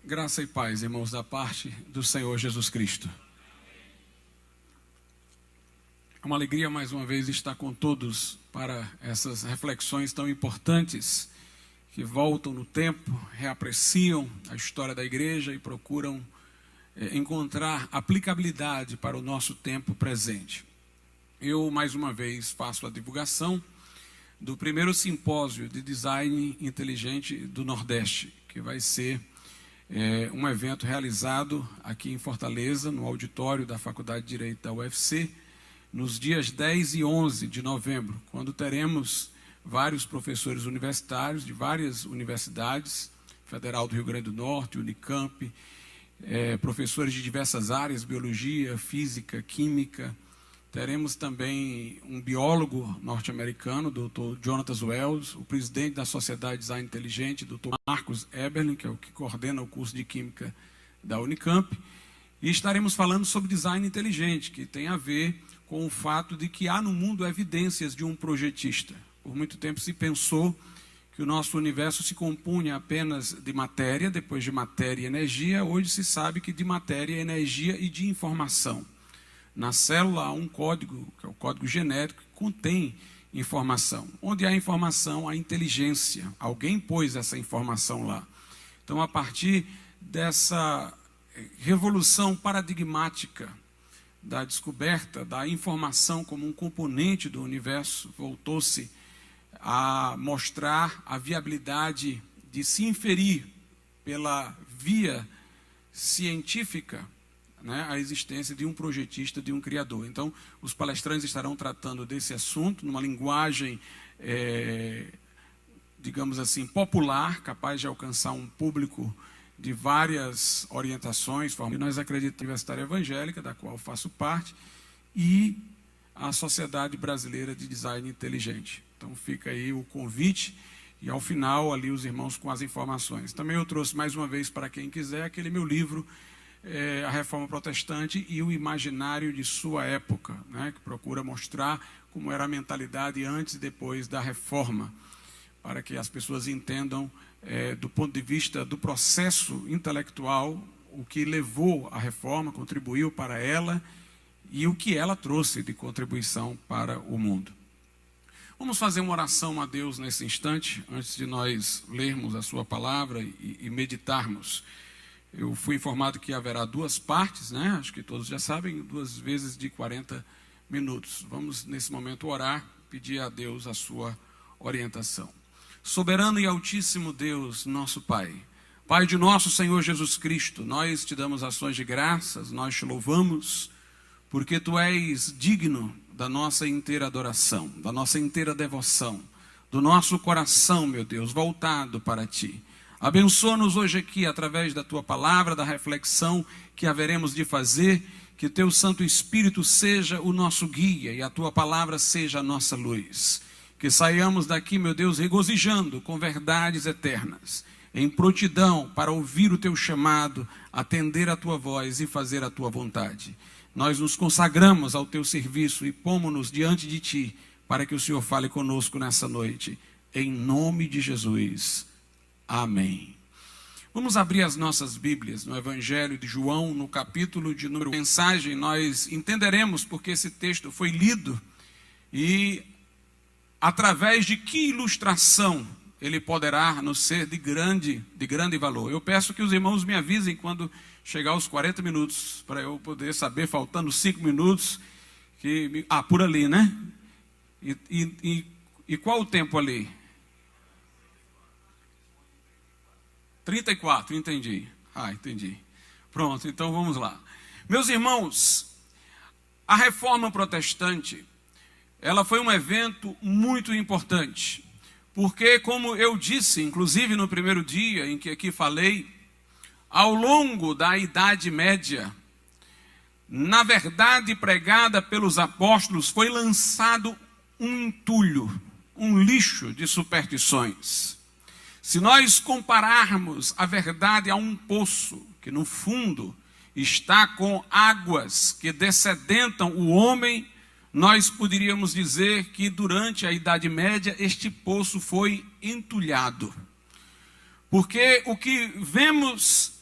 Graça e paz, irmãos, da parte do Senhor Jesus Cristo. É uma alegria mais uma vez estar com todos para essas reflexões tão importantes que voltam no tempo, reapreciam a história da igreja e procuram encontrar aplicabilidade para o nosso tempo presente. Eu, mais uma vez, faço a divulgação do primeiro simpósio de design inteligente do Nordeste, que vai ser um evento realizado aqui em Fortaleza, no auditório da Faculdade de Direito da UFC, nos dias 10 e 11 de novembro, quando teremos vários professores universitários de várias universidades, Federal do Rio Grande do Norte, Unicamp, professores de diversas áreas, biologia, física, química. Teremos também um biólogo norte-americano, Dr. Jonathan Wells, o presidente da Sociedade de Design Inteligente, Dr. Marcos Eberlin, que é o que coordena o curso de Química da Unicamp, e estaremos falando sobre design inteligente, que tem a ver com o fato de que há no mundo evidências de um projetista. Por muito tempo se pensou que o nosso universo se compunha apenas de matéria, depois de matéria e energia. Hoje se sabe que de matéria, energia e de informação. Na célula há um código, que é o código genético, que contém informação. Onde há informação, há inteligência. Alguém pôs essa informação lá. Então, a partir dessa revolução paradigmática da descoberta da informação como um componente do universo, voltou-se a mostrar a viabilidade de se inferir pela via científica, a existência de um projetista, de um criador. Então, os palestrantes estarão tratando desse assunto numa linguagem, digamos assim, popular, capaz de alcançar um público de várias orientações. E nós acreditamos na Universidade Evangélica, da qual faço parte, e a Sociedade Brasileira de Design Inteligente. Então, fica aí o convite e, ao final, ali os irmãos com as informações. Também eu trouxe, mais uma vez, para quem quiser, aquele meu livro, A Reforma Protestante e o Imaginário de Sua Época, que procura mostrar como era a mentalidade antes e depois da Reforma, para que as pessoas entendam, do ponto de vista do processo intelectual, o que levou a Reforma, contribuiu para ela e o que ela trouxe de contribuição para o mundo. Vamos fazer uma oração a Deus nesse instante, antes de nós lermos a sua palavra e meditarmos. Eu fui informado que haverá duas partes, acho que todos já sabem, 2 vezes de 40 minutos. Vamos, nesse momento, orar, pedir a Deus a sua orientação. Soberano e altíssimo Deus, nosso Pai, Pai de nosso Senhor Jesus Cristo, nós te damos ações de graças, nós te louvamos, porque tu és digno da nossa inteira adoração, da nossa inteira devoção, do nosso coração, meu Deus, voltado para ti. Abençoa-nos hoje aqui, através da tua palavra, da reflexão que haveremos de fazer, que teu Santo Espírito seja o nosso guia e a tua palavra seja a nossa luz. Que saiamos daqui, meu Deus, regozijando com verdades eternas, em prontidão para ouvir o teu chamado, atender a tua voz e fazer a tua vontade. Nós nos consagramos ao teu serviço e pomos-nos diante de ti, para que o Senhor fale conosco nessa noite. Em nome de Jesus. Amém. Vamos abrir as nossas Bíblias no Evangelho de João, no capítulo de número 1. Mensagem, nós entenderemos porque esse texto foi lido e através de que ilustração ele poderá nos ser de grande valor. Eu peço que os irmãos me avisem quando chegar aos 40 minutos, para eu poder saber, faltando 5 minutos, por ali, né? E qual o tempo ali? 34, entendi. Entendi. Pronto, então vamos lá. Meus irmãos, a Reforma Protestante, ela foi um evento muito importante, porque, como eu disse, inclusive no primeiro dia em que aqui falei, ao longo da Idade Média, na verdade pregada pelos apóstolos, foi lançado um entulho, um lixo de superstições. Se nós compararmos a verdade a um poço, que no fundo está com águas que dessedentam o homem, nós poderíamos dizer que durante a Idade Média este poço foi entulhado. Porque o que vemos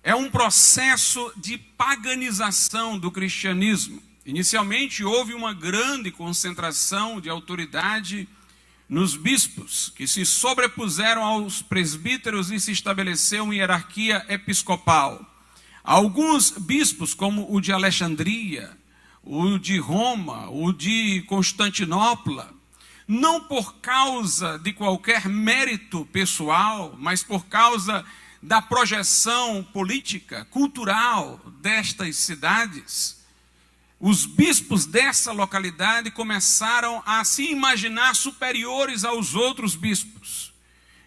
é um processo de paganização do cristianismo. Inicialmente houve uma grande concentração de autoridade nos bispos, que se sobrepuseram aos presbíteros e se estabeleceu uma hierarquia episcopal. Alguns bispos, como o de Alexandria, o de Roma, o de Constantinopla, não por causa de qualquer mérito pessoal, mas por causa da projeção política, cultural destas cidades, os bispos dessa localidade começaram a se imaginar superiores aos outros bispos.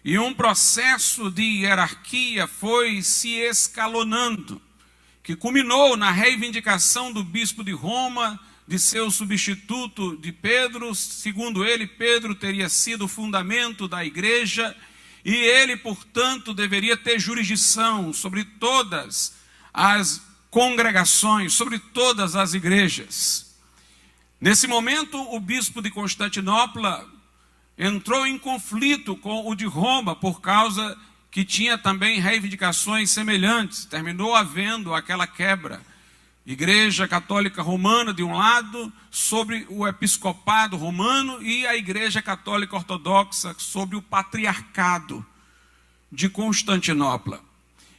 E um processo de hierarquia foi se escalonando, que culminou na reivindicação do bispo de Roma, de seu substituto de Pedro. Segundo ele, Pedro teria sido o fundamento da igreja, e ele, portanto, deveria ter jurisdição sobre todas as congregações, sobre todas as igrejas. Nesse momento, o bispo de Constantinopla entrou em conflito com o de Roma, por causa que tinha também reivindicações semelhantes. Terminou havendo aquela quebra. Igreja Católica Romana de um lado, sobre o episcopado romano, e a Igreja Católica Ortodoxa sobre o patriarcado de Constantinopla.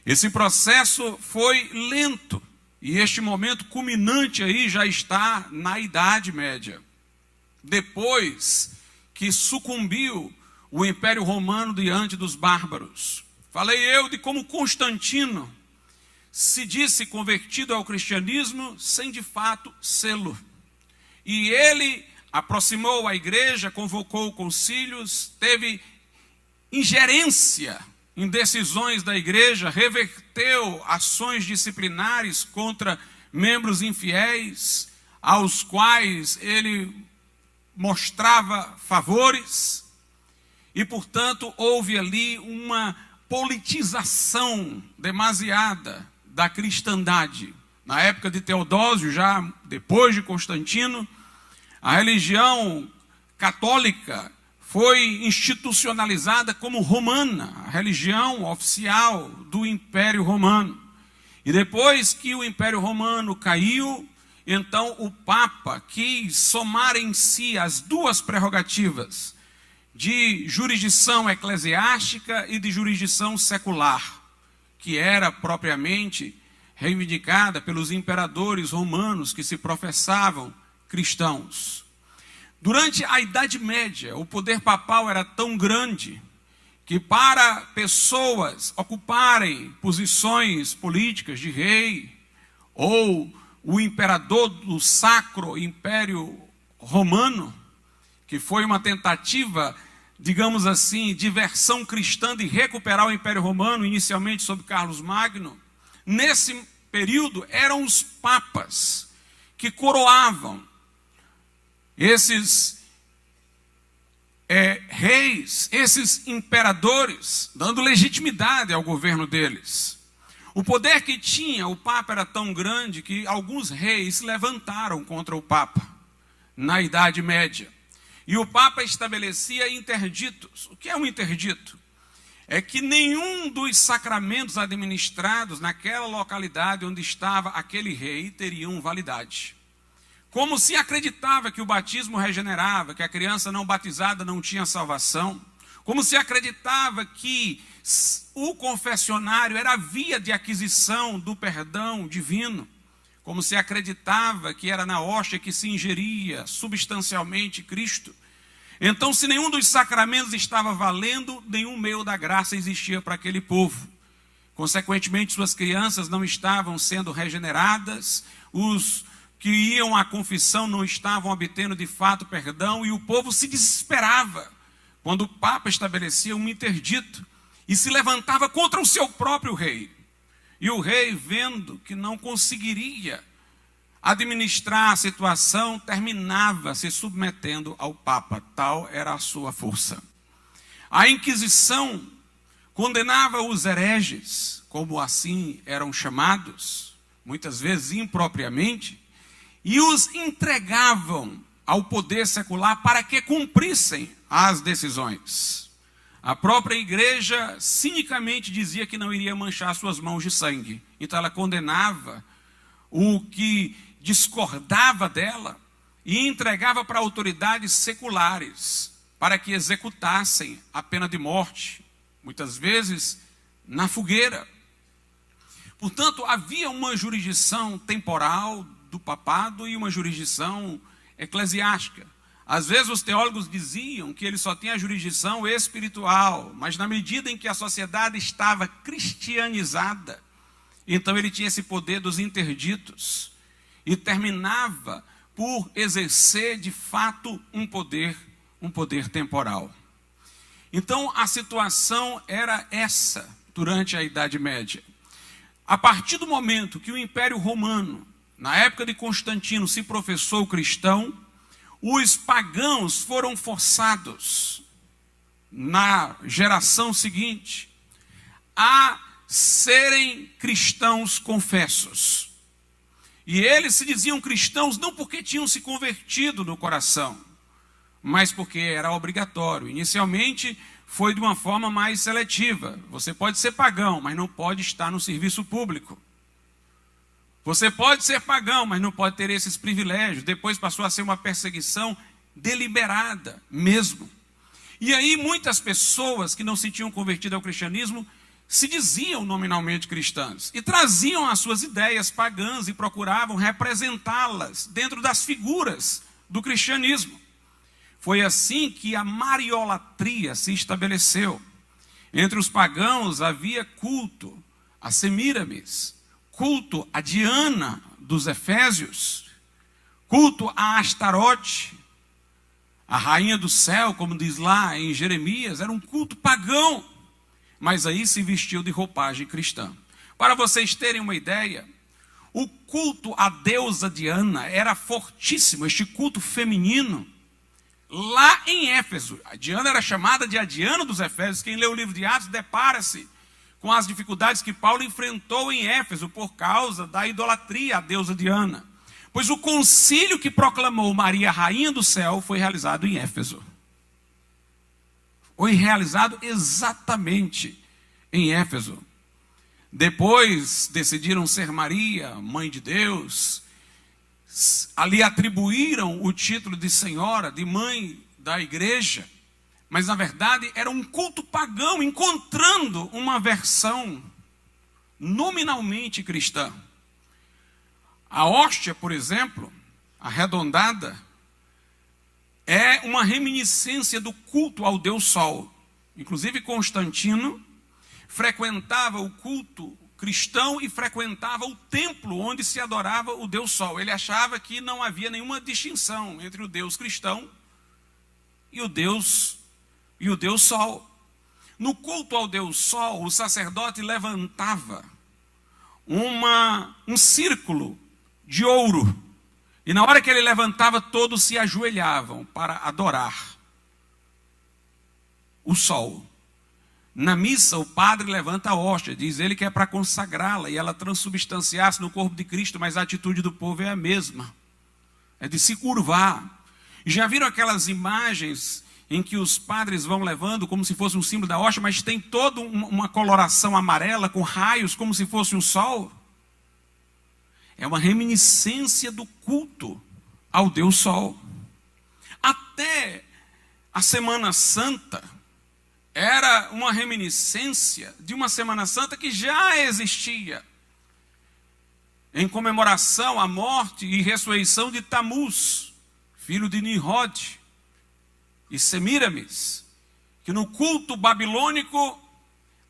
Esse processo foi lento, e este momento culminante aí já está na Idade Média. Depois que sucumbiu o Império Romano diante dos bárbaros. Falei eu de como Constantino se disse convertido ao cristianismo sem de fato sê-lo. E ele aproximou a igreja, convocou concílios, teve ingerência em decisões da igreja, reverteu ações disciplinares contra membros infiéis, aos quais ele mostrava favores, e portanto houve ali uma politização demasiada da cristandade. Na época de Teodósio, já depois de Constantino, a religião católica foi institucionalizada como romana, a religião oficial do Império Romano. E depois que o Império Romano caiu, então o Papa quis somar em si as duas prerrogativas de jurisdição eclesiástica e de jurisdição secular, que era propriamente reivindicada pelos imperadores romanos que se professavam cristãos. Durante a Idade Média, o poder papal era tão grande que, para pessoas ocuparem posições políticas de rei ou o imperador do Sacro Império Romano, que foi uma tentativa, digamos assim, de versão cristã de recuperar o Império Romano, inicialmente sob Carlos Magno, nesse período eram os papas que coroavam esses reis, esses imperadores, dando legitimidade ao governo deles. O poder que tinha o Papa era tão grande que alguns reis se levantaram contra o Papa na Idade Média. E o Papa estabelecia interditos. O que é um interdito? É que nenhum dos sacramentos administrados naquela localidade onde estava aquele rei teriam validade. Como se acreditava que o batismo regenerava, que a criança não batizada não tinha salvação. Como se acreditava que o confessionário era a via de aquisição do perdão divino. Como se acreditava que era na hóstia que se ingeria substancialmente Cristo. Então, se nenhum dos sacramentos estava valendo, nenhum meio da graça existia para aquele povo. Consequentemente, suas crianças não estavam sendo regeneradas, os que iam à confissão não estavam obtendo de fato perdão, e o povo se desesperava quando o Papa estabelecia um interdito e se levantava contra o seu próprio rei. E o rei, vendo que não conseguiria administrar a situação, terminava se submetendo ao Papa. Tal era a sua força. A Inquisição condenava os hereges, como assim eram chamados, muitas vezes impropriamente, e os entregavam ao poder secular para que cumprissem as decisões. A própria igreja cinicamente dizia que não iria manchar suas mãos de sangue. Então ela condenava o que discordava dela e entregava para autoridades seculares para que executassem a pena de morte, muitas vezes na fogueira. Portanto, havia uma jurisdição temporal do papado e uma jurisdição eclesiástica. Às vezes os teólogos diziam que ele só tinha a jurisdição espiritual, mas na medida em que a sociedade estava cristianizada, então ele tinha esse poder dos interditos e terminava por exercer de fato um poder temporal. Então a situação era essa durante a Idade Média. A partir do momento que o Império Romano, na época de Constantino, se professou cristão, os pagãos foram forçados, na geração seguinte, a serem cristãos confessos. E eles se diziam cristãos não porque tinham se convertido no coração, mas porque era obrigatório. Inicialmente foi de uma forma mais seletiva. Você pode ser pagão, mas não pode estar no serviço público. Você pode ser pagão, mas não pode ter esses privilégios. Depois passou a ser uma perseguição deliberada mesmo. E aí muitas pessoas que não se tinham convertido ao cristianismo se diziam nominalmente cristãs e traziam as suas ideias pagãs e procuravam representá-las dentro das figuras do cristianismo. Foi assim que a mariolatria se estabeleceu. Entre os pagãos havia culto a Semíramis, culto a Diana dos Efésios, culto a Astarote, a rainha do céu, como diz lá em Jeremias, era um culto pagão, mas aí se vestiu de roupagem cristã. Para vocês terem uma ideia, o culto à deusa Diana era fortíssimo, este culto feminino, lá em Éfeso. A Diana era chamada de a Diana dos Efésios. Quem lê o livro de Atos depara-se com as dificuldades que Paulo enfrentou em Éfeso por causa da idolatria à deusa Diana. Pois o concílio que proclamou Maria rainha do céu foi realizado em Éfeso. Foi realizado exatamente em Éfeso. Depois decidiram ser Maria, mãe de Deus. Ali atribuíram o título de senhora, de mãe da igreja. Mas na verdade era um culto pagão, encontrando uma versão nominalmente cristã. A hóstia, por exemplo, arredondada, é uma reminiscência do culto ao Deus Sol. Inclusive Constantino frequentava o culto cristão e frequentava o templo onde se adorava o Deus Sol. Ele achava que não havia nenhuma distinção entre o Deus cristão e o Deus Sol. No culto ao Deus Sol, o sacerdote levantava um círculo de ouro. E na hora que ele levantava, todos se ajoelhavam para adorar o sol. Na missa, o padre levanta a hóstia, diz ele que é para consagrá-la e ela transubstanciar-se no corpo de Cristo, mas a atitude do povo é a mesma. É de se curvar. Já viram aquelas imagens em que os padres vão levando como se fosse um símbolo da hóstia, mas tem toda uma coloração amarela com raios como se fosse um sol? É uma reminiscência do culto ao Deus Sol. Até a Semana Santa era uma reminiscência de uma Semana Santa que já existia, em comemoração à morte e ressurreição de Tamuz, filho de Nimrod e Semíramis, que no culto babilônico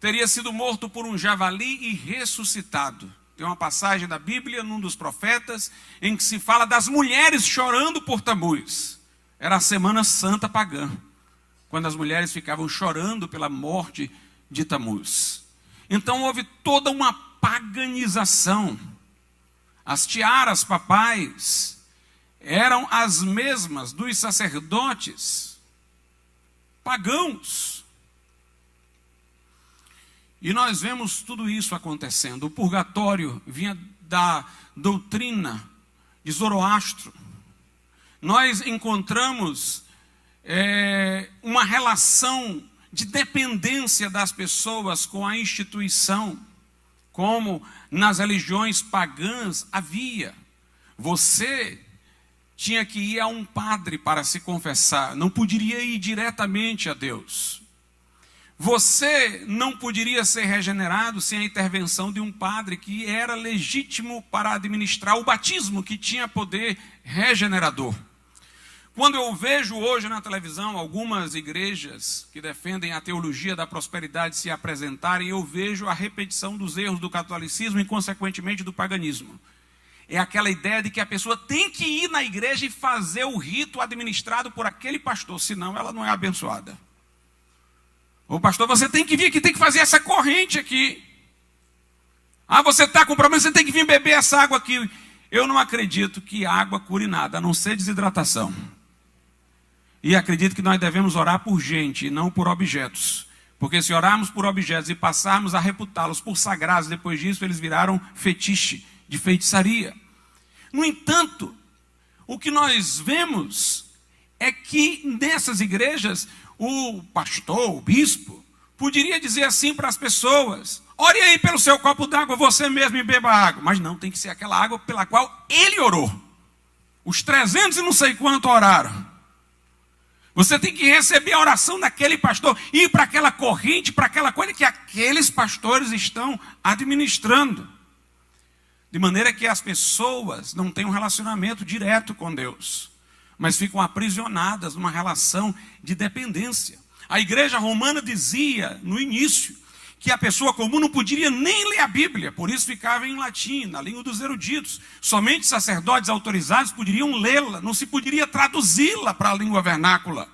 teria sido morto por um javali e ressuscitado. Tem uma passagem da Bíblia, num dos profetas, em que se fala das mulheres chorando por Tamuz. Era a Semana Santa pagã, quando as mulheres ficavam chorando pela morte de Tamuz. Então houve toda uma paganização. As tiaras papais eram as mesmas dos sacerdotes pagãos. E nós vemos tudo isso acontecendo. O purgatório vinha da doutrina de Zoroastro. Nós encontramos uma relação de dependência das pessoas com a instituição, como nas religiões pagãs havia. Você tinha que ir a um padre para se confessar, não poderia ir diretamente a Deus. Você não poderia ser regenerado sem a intervenção de um padre que era legítimo para administrar o batismo, que tinha poder regenerador. Quando eu vejo hoje na televisão algumas igrejas que defendem a teologia da prosperidade se apresentarem, eu vejo a repetição dos erros do catolicismo e, consequentemente, do paganismo. É aquela ideia de que a pessoa tem que ir na igreja e fazer o rito administrado por aquele pastor, senão ela não é abençoada. Ô pastor, você tem que vir aqui, tem que fazer essa corrente aqui. Ah, você está com problema, você tem que vir beber essa água aqui. Eu não acredito que água cure nada, a não ser desidratação. E acredito que nós devemos orar por gente e não por objetos. Porque se orarmos por objetos e passarmos a reputá-los por sagrados, depois disso eles viraram fetiche de feitiçaria. No entanto, o que nós vemos é que nessas igrejas, o pastor, o bispo, poderia dizer assim para as pessoas: ore aí pelo seu copo d'água, você mesmo, e beba água. Mas não, tem que ser aquela água pela qual ele orou. Os 300 e não sei quanto oraram. Você tem que receber a oração daquele pastor, ir para aquela corrente, para aquela coisa que aqueles pastores estão administrando. De maneira que as pessoas não têm um relacionamento direto com Deus, mas ficam aprisionadas numa relação de dependência. A igreja romana dizia no início que a pessoa comum não podia nem ler a Bíblia, por isso ficava em latim, na língua dos eruditos. Somente sacerdotes autorizados poderiam lê-la, não se poderia traduzi-la para a língua vernácula.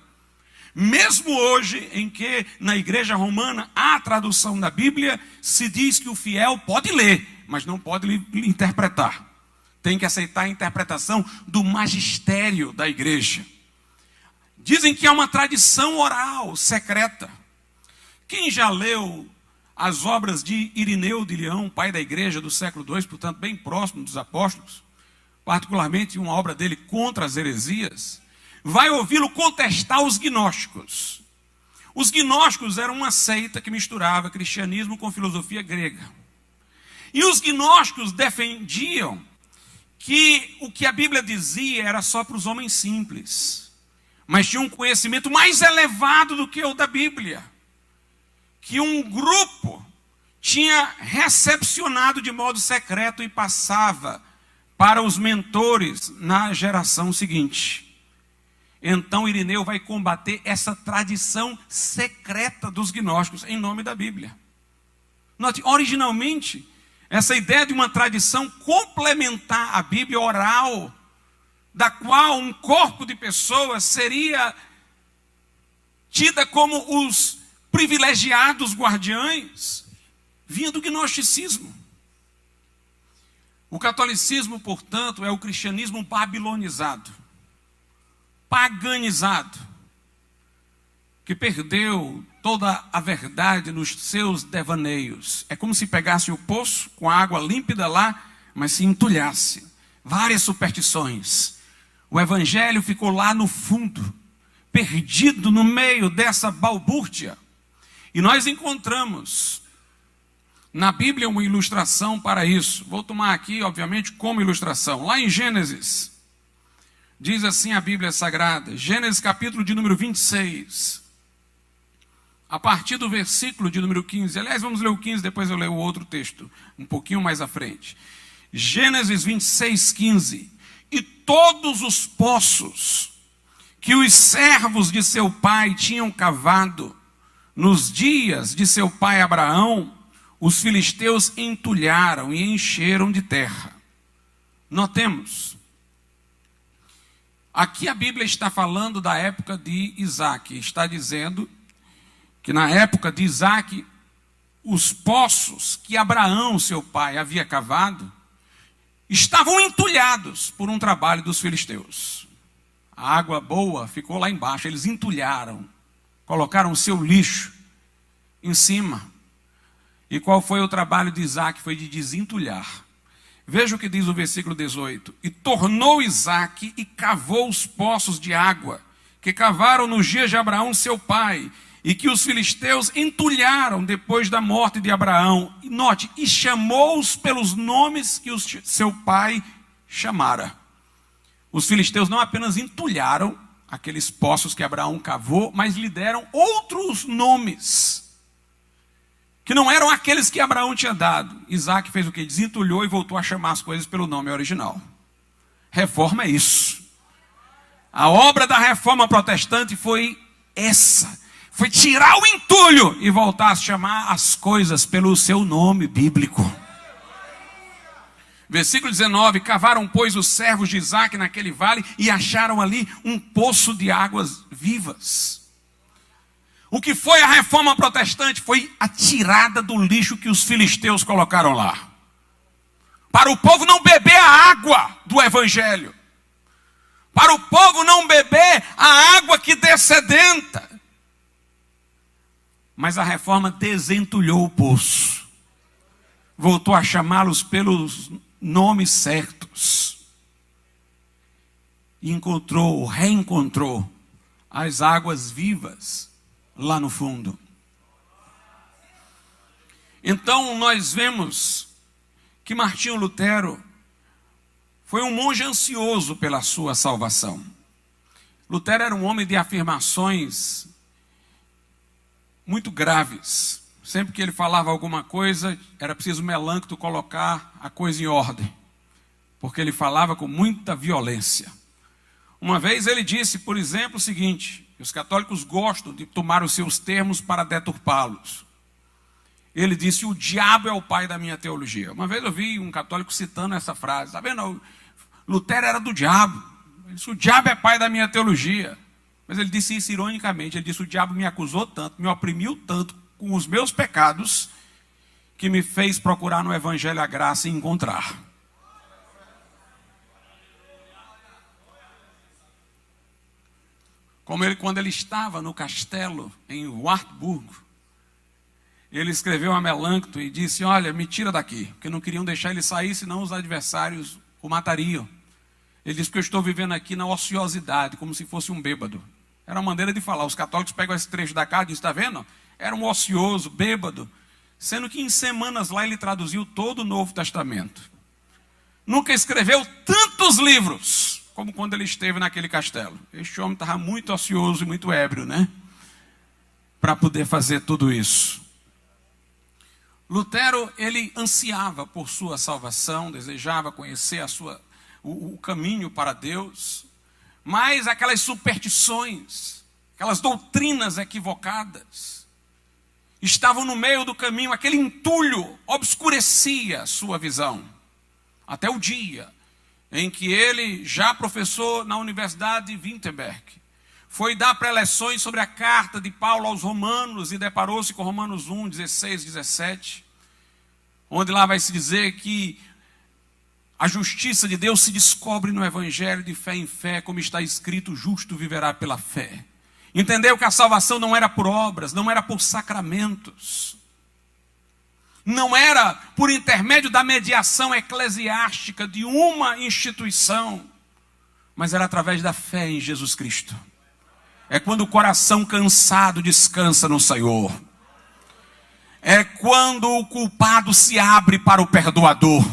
Mesmo hoje, em que na igreja romana há tradução da Bíblia, se diz que o fiel pode ler, mas não pode interpretar. Tem que aceitar a interpretação do magistério da igreja. Dizem que é uma tradição oral, secreta. Quem já leu as obras de Irineu de Leão, pai da igreja do século II, portanto bem próximo dos apóstolos, particularmente uma obra dele contra as heresias, vai ouvi-lo contestar os gnósticos. Os gnósticos eram uma seita que misturava cristianismo com filosofia grega. E os gnósticos defendiam que o que a Bíblia dizia era só para os homens simples, mas tinha um conhecimento mais elevado do que o da Bíblia, que um grupo tinha recepcionado de modo secreto e passava para os mentores na geração seguinte. Então Irineu vai combater essa tradição secreta dos gnósticos em nome da Bíblia. Note, originalmente, essa ideia de uma tradição complementar à Bíblia oral, da qual um corpo de pessoas seria tida como os privilegiados guardiães, vinha do gnosticismo. O catolicismo, portanto, é o cristianismo babilonizado, paganizado, que perdeu toda a verdade nos seus devaneios. É como se pegasse o poço com a água límpida lá, mas se entulhasse. Várias superstições. O evangelho ficou lá no fundo, perdido no meio dessa balbúrdia. E nós encontramos na Bíblia uma ilustração para isso. Vou tomar aqui, obviamente, como ilustração. Lá em Gênesis, diz assim a Bíblia Sagrada, Gênesis capítulo de número 26, a partir do versículo de número 15. Aliás, vamos ler o 15, depois eu leio o outro texto, um pouquinho mais à frente. Gênesis 26, 15. E todos os poços que os servos de seu pai tinham cavado nos dias de seu pai Abraão, os filisteus entulharam e encheram de terra. Notemos, aqui a Bíblia está falando da época de Isaac. Está dizendo que na época de Isaac, os poços que Abraão, seu pai, havia cavado, estavam entulhados por um trabalho dos filisteus. A água boa ficou lá embaixo, eles entulharam, colocaram o seu lixo em cima. E qual foi o trabalho de Isaac? Foi de desentulhar. Veja o que diz o versículo 18. E tornou Isaac e cavou os poços de água, que cavaram nos dias de Abraão, seu pai, e que os filisteus entulharam depois da morte de Abraão. E note, e chamou-os pelos nomes que seu pai chamara. Os filisteus não apenas entulharam aqueles poços que Abraão cavou, mas lhe deram outros nomes, que não eram aqueles que Abraão tinha dado. Isaac fez o quê? Desentulhou e voltou a chamar as coisas pelo nome original. Reforma é isso. A obra da reforma protestante foi essa. Foi tirar o entulho e voltar a chamar as coisas pelo seu nome bíblico. Versículo 19, cavaram, pois, os servos de Isaac naquele vale e acharam ali um poço de águas vivas. O que foi a reforma protestante foi a tirada do lixo que os filisteus colocaram lá. Para o povo não beber a água do evangelho. Para o povo não beber a água que dessedenta. Mas a reforma desentulhou o poço. Voltou a chamá-los pelos nomes certos. E reencontrou as águas vivas lá no fundo. Então nós vemos que Martinho Lutero foi um monge ansioso pela sua salvação. Lutero era um homem de afirmações muito graves. Sempre que ele falava alguma coisa, era preciso Melâncto colocar a coisa em ordem, porque ele falava com muita violência. Uma vez ele disse, por exemplo, o seguinte: os católicos gostam de tomar os seus termos para deturpá-los. Ele disse: o diabo é o pai da minha teologia. Uma vez eu vi um católico citando essa frase. Está vendo? Lutero era do diabo. Ele disse: o diabo é pai da minha teologia. Mas ele disse isso ironicamente. Ele disse: o diabo me acusou tanto, me oprimiu tanto com os meus pecados, que me fez procurar no evangelho a graça e encontrar. Como ele, quando ele estava no castelo em Wartburg, ele escreveu a Melâncto e disse: olha, me tira daqui, porque não queriam deixar ele sair, senão os adversários o matariam. Ele disse que eu estou vivendo aqui na ociosidade, como se fosse um bêbado. Era uma maneira de falar. Os católicos pegam esse trecho da carta e dizem: está vendo? Era um ocioso, bêbado. Sendo que em semanas lá ele traduziu todo o Novo Testamento. Nunca escreveu tantos livros como quando ele esteve naquele castelo. Este homem estava muito ocioso e muito ébrio, né? Para poder fazer tudo isso. Lutero, ele ansiava por sua salvação, desejava conhecer o caminho para Deus, mas aquelas superstições, aquelas doutrinas equivocadas, estavam no meio do caminho. Aquele entulho obscurecia sua visão, até o dia em que ele, já professor na Universidade de Wittenberg, foi dar preleções sobre a carta de Paulo aos Romanos e deparou-se com Romanos 1, 16, 17, onde lá vai se dizer que a justiça de Deus se descobre no evangelho de fé em fé, como está escrito: o justo viverá pela fé. Entendeu que a salvação não era por obras, não era por sacramentos, não era por intermédio da mediação eclesiástica de uma instituição, mas era através da fé em Jesus Cristo. É quando o coração cansado descansa no Senhor. É quando o culpado se abre para o perdoador.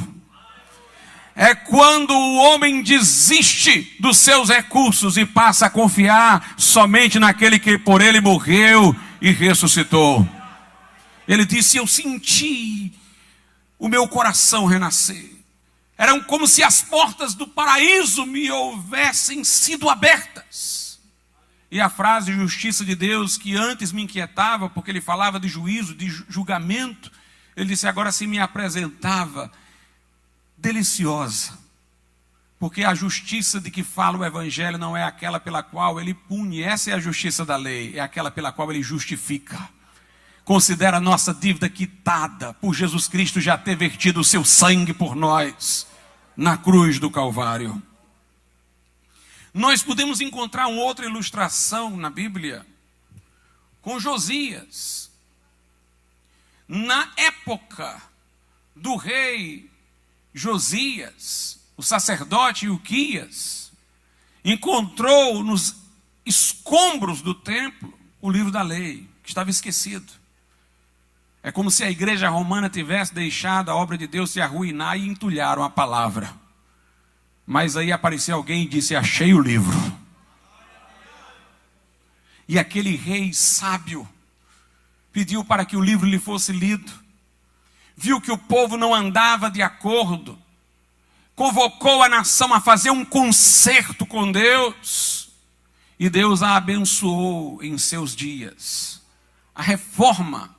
É quando o homem desiste dos seus recursos e passa a confiar somente naquele que por ele morreu e ressuscitou. Ele disse: eu senti o meu coração renascer. Eram como se as portas do paraíso me houvessem sido abertas. E a frase justiça de Deus, que antes me inquietava, porque ele falava de juízo, de julgamento, ele disse: agora se me apresentava deliciosa, porque a justiça de que fala o evangelho não é aquela pela qual ele pune. Essa é a justiça da lei, é aquela pela qual ele justifica. Considera a nossa dívida quitada por Jesus Cristo já ter vertido o seu sangue por nós na cruz do Calvário. Nós podemos encontrar uma outra ilustração na Bíblia com Josias. Na época do rei Josias, o sacerdote Ilquias encontrou nos escombros do templo o livro da lei, que estava esquecido. É como se a igreja romana tivesse deixado a obra de Deus se arruinar e entulharam a palavra. Mas aí apareceu alguém e disse: achei o livro. E aquele rei sábio pediu para que o livro lhe fosse lido. Viu que o povo não andava de acordo. Convocou a nação a fazer um concerto com Deus. E Deus a abençoou em seus dias. A reforma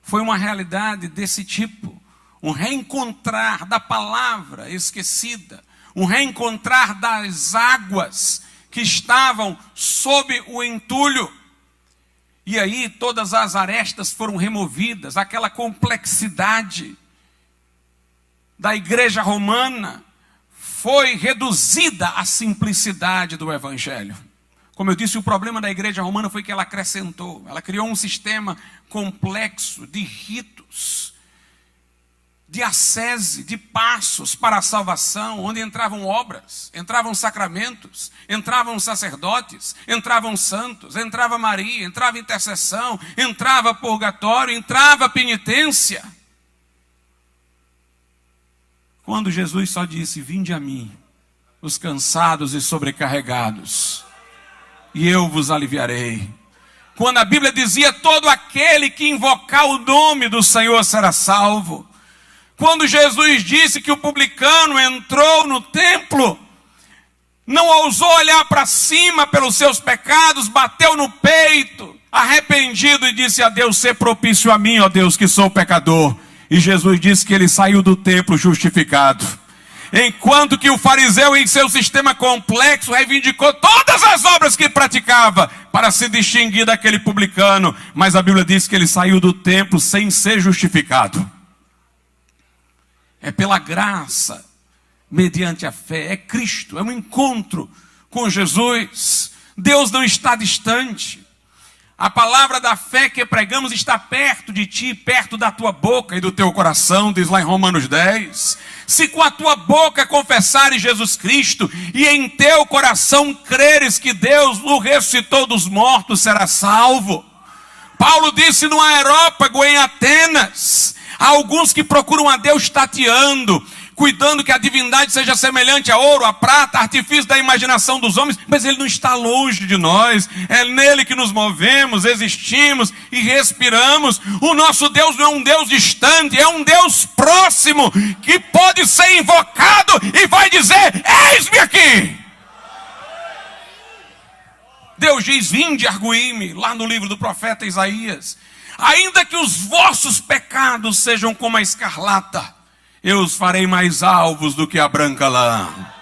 foi uma realidade desse tipo. Um reencontrar da palavra esquecida. Um reencontrar das águas que estavam sob o entulho. E aí todas as arestas foram removidas. Aquela complexidade da igreja romana foi reduzida à simplicidade do evangelho. Como eu disse, o problema da igreja romana foi que ela acrescentou. Ela criou um sistema complexo de ritos, de ascese, de passos para a salvação, onde entravam obras, entravam sacramentos, entravam sacerdotes, entravam santos, entrava Maria, entrava intercessão, entrava purgatório, entrava penitência. Quando Jesus só disse: vinde a mim, os cansados e sobrecarregados, e eu vos aliviarei. Quando a Bíblia dizia: todo aquele que invocar o nome do Senhor será salvo. Quando Jesus disse que o publicano entrou no templo, não ousou olhar para cima pelos seus pecados, bateu no peito, arrependido, e disse a Deus: sê propício a mim, ó Deus, que sou pecador. E Jesus disse que ele saiu do templo justificado. Enquanto que o fariseu, em seu sistema complexo, reivindicou todas as obras que praticava para se distinguir daquele publicano. Mas a Bíblia diz que ele saiu do templo sem ser justificado. É pela graça, mediante a fé, é Cristo, é um encontro com Jesus. Deus não está distante. A palavra da fé que pregamos está perto de ti, perto da tua boca e do teu coração, diz lá em Romanos 10. Se com a tua boca confessares Jesus Cristo e em teu coração creres que Deus o ressuscitou dos mortos, serás salvo. Paulo disse no Areópago em Atenas: há alguns que procuram a Deus tateando, cuidando que a divindade seja semelhante a ouro, a prata, artifício da imaginação dos homens, mas ele não está longe de nós. É nele que nos movemos, existimos e respiramos. O nosso Deus não é um Deus distante, é um Deus próximo, que pode ser invocado e vai dizer: eis-me aqui. Deus diz: vinde, arguí-me, lá no livro do profeta Isaías. Ainda que os vossos pecados sejam como a escarlata, eu os farei mais alvos do que a branca lã.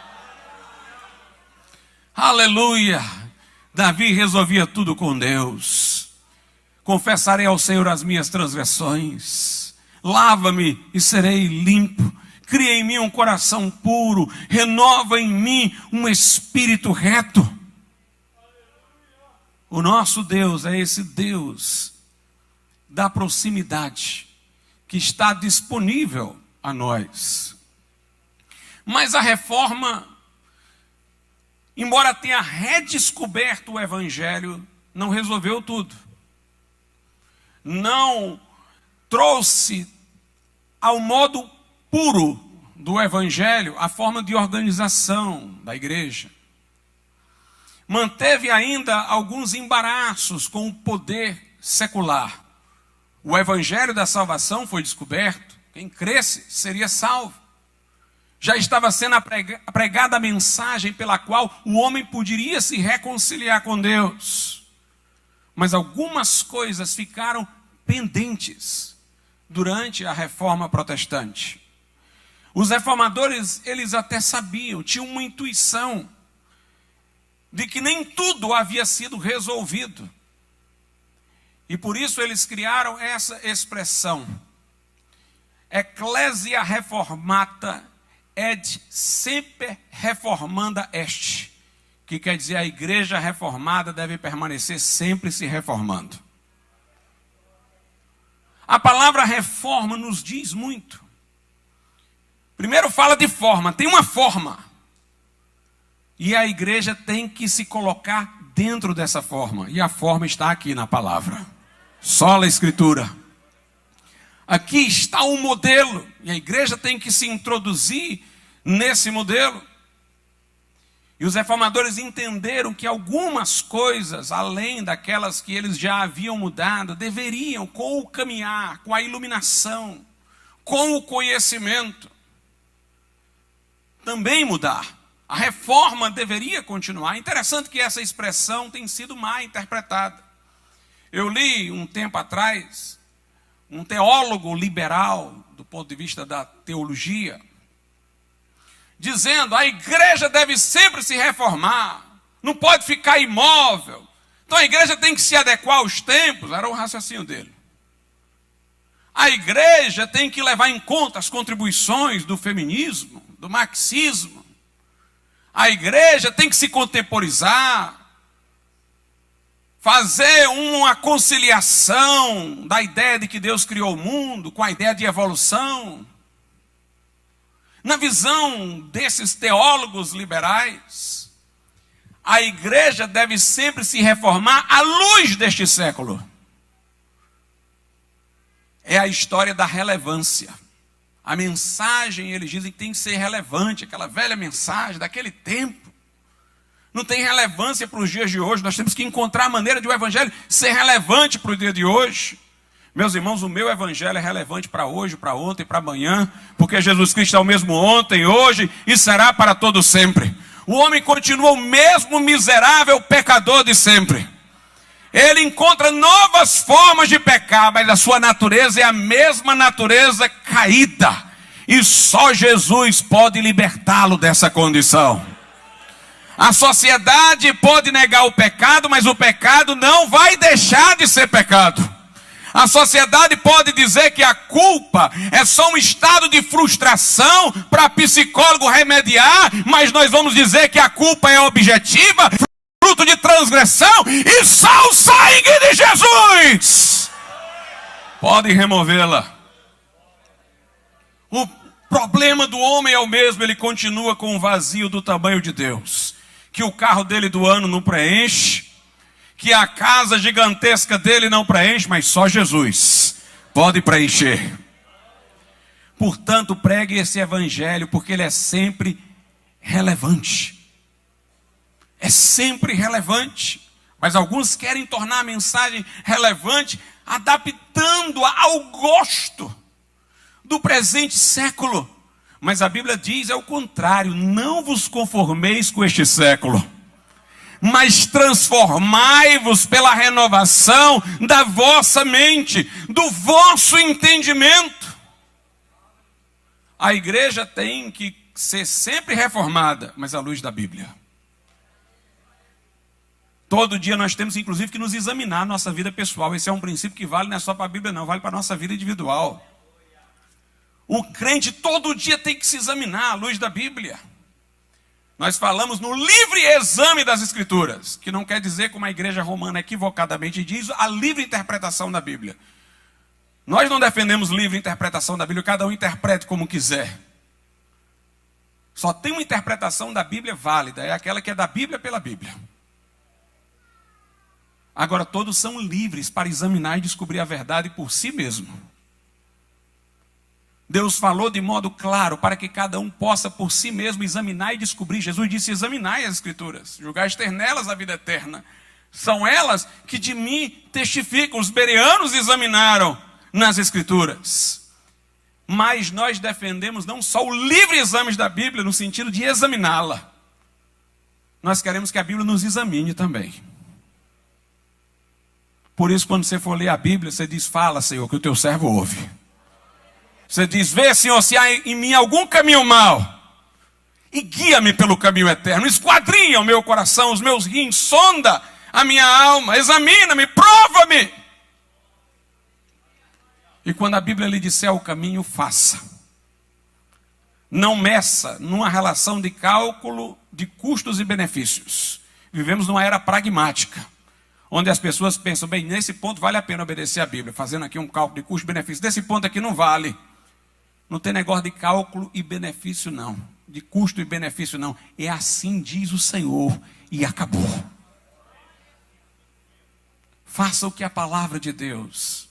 Aleluia! Davi resolvia tudo com Deus. Confessarei ao Senhor as minhas transgressões. Lava-me e serei limpo. Cria em mim um coração puro. Renova em mim um espírito reto. O nosso Deus é esse Deus da proximidade, que está disponível a nós. Mas a reforma, embora tenha redescoberto o evangelho, não resolveu tudo. Não trouxe ao modo puro do evangelho a forma de organização da igreja. Manteve ainda alguns embaraços com o poder secular. O evangelho da salvação foi descoberto. Quem cresce seria salvo. Já estava sendo pregada a mensagem pela qual o homem poderia se reconciliar com Deus. Mas algumas coisas ficaram pendentes durante a reforma protestante. Os reformadores, eles até sabiam, tinham uma intuição de que nem tudo havia sido resolvido. E por isso eles criaram essa expressão: Ecclesia reformata et semper reformanda est, que quer dizer a igreja reformada deve permanecer sempre se reformando. A palavra reforma nos diz muito. Primeiro fala de forma, tem uma forma. E a igreja tem que se colocar dentro dessa forma. E a forma está aqui na palavra. Sola Escritura. Aqui está um modelo, e a igreja tem que se introduzir nesse modelo. E os reformadores entenderam que algumas coisas, além daquelas que eles já haviam mudado, deveriam, com o caminhar, com a iluminação, com o conhecimento, também mudar. A reforma deveria continuar. Interessante que essa expressão tem sido mal interpretada. Eu li um tempo atrás um teólogo liberal, do ponto de vista da teologia, dizendo: a igreja deve sempre se reformar, não pode ficar imóvel. Então a igreja tem que se adequar aos tempos. Era o raciocínio dele. A igreja tem que levar em conta as contribuições do feminismo, do marxismo. A igreja tem que se contemporizar, fazer uma conciliação da ideia de que Deus criou o mundo com a ideia de evolução. Na visão desses teólogos liberais, a igreja deve sempre se reformar à luz deste século. É a história da relevância. A mensagem, eles dizem que tem que ser relevante, aquela velha mensagem daquele tempo. Não tem relevância para os dias de hoje. Nós temos que encontrar a maneira de o evangelho ser relevante para o dia de hoje. Meus irmãos, o meu evangelho é relevante para hoje, para ontem, para amanhã, porque Jesus Cristo é o mesmo ontem, hoje e será para todo sempre. O homem continua o mesmo miserável pecador de sempre. Ele encontra novas formas de pecar, mas a sua natureza é a mesma natureza caída. E só Jesus pode libertá-lo dessa condição. A sociedade pode negar o pecado, mas o pecado não vai deixar de ser pecado. A sociedade pode dizer que a culpa é só um estado de frustração para psicólogo remediar, mas nós vamos dizer que a culpa é objetiva, fruto de transgressão, e só o sangue de Jesus pode removê-la. O problema do homem é o mesmo, ele continua com um vazio do tamanho de Deus. Que o carro dele do ano não preenche, que a casa gigantesca dele não preenche, mas só Jesus pode preencher. Portanto, pregue esse evangelho, porque ele é sempre relevante. É sempre relevante. Mas alguns querem tornar a mensagem relevante, adaptando-a ao gosto do presente século. Mas a Bíblia diz é o contrário: não vos conformeis com este século, mas transformai-vos pela renovação da vossa mente, do vosso entendimento. A igreja tem que ser sempre reformada, mas à luz da Bíblia. Todo dia nós temos inclusive que nos examinar a nossa vida pessoal. Esse é um princípio que vale não é só para a Bíblia não, vale para a nossa vida individual. O crente todo dia tem que se examinar à luz da Bíblia. Nós falamos no livre exame das Escrituras, que não quer dizer, como a igreja romana equivocadamente diz, a livre interpretação da Bíblia. Nós não defendemos livre interpretação da Bíblia, cada um interprete como quiser. Só tem uma interpretação da Bíblia válida, é aquela que é da Bíblia pela Bíblia. Agora todos são livres para examinar e descobrir a verdade por si mesmo. Deus falou de modo claro para que cada um possa por si mesmo examinar e descobrir. Jesus disse: examinai as Escrituras, julgais ter nelas a vida eterna. São elas que de mim testificam. Os bereanos examinaram nas Escrituras. Mas nós defendemos não só o livre exame da Bíblia, no sentido de examiná-la. Nós queremos que a Bíblia nos examine também. Por isso, quando você for ler a Bíblia, você diz: fala, Senhor, que o teu servo ouve. Você diz: vê, Senhor, se há em mim algum caminho mau, e guia-me pelo caminho eterno. Esquadrinha o meu coração, os meus rins, sonda a minha alma, examina-me, prova-me. E quando a Bíblia lhe disser o caminho, faça. Não meça numa relação de cálculo de custos e benefícios. Vivemos numa era pragmática, onde as pessoas pensam: bem, nesse ponto vale a pena obedecer a Bíblia, fazendo aqui um cálculo de custo e benefício. Desse ponto aqui não vale. Não tem negócio de cálculo e benefício não, de custo e benefício não. É assim diz o Senhor, e acabou. Faça o que a palavra de Deus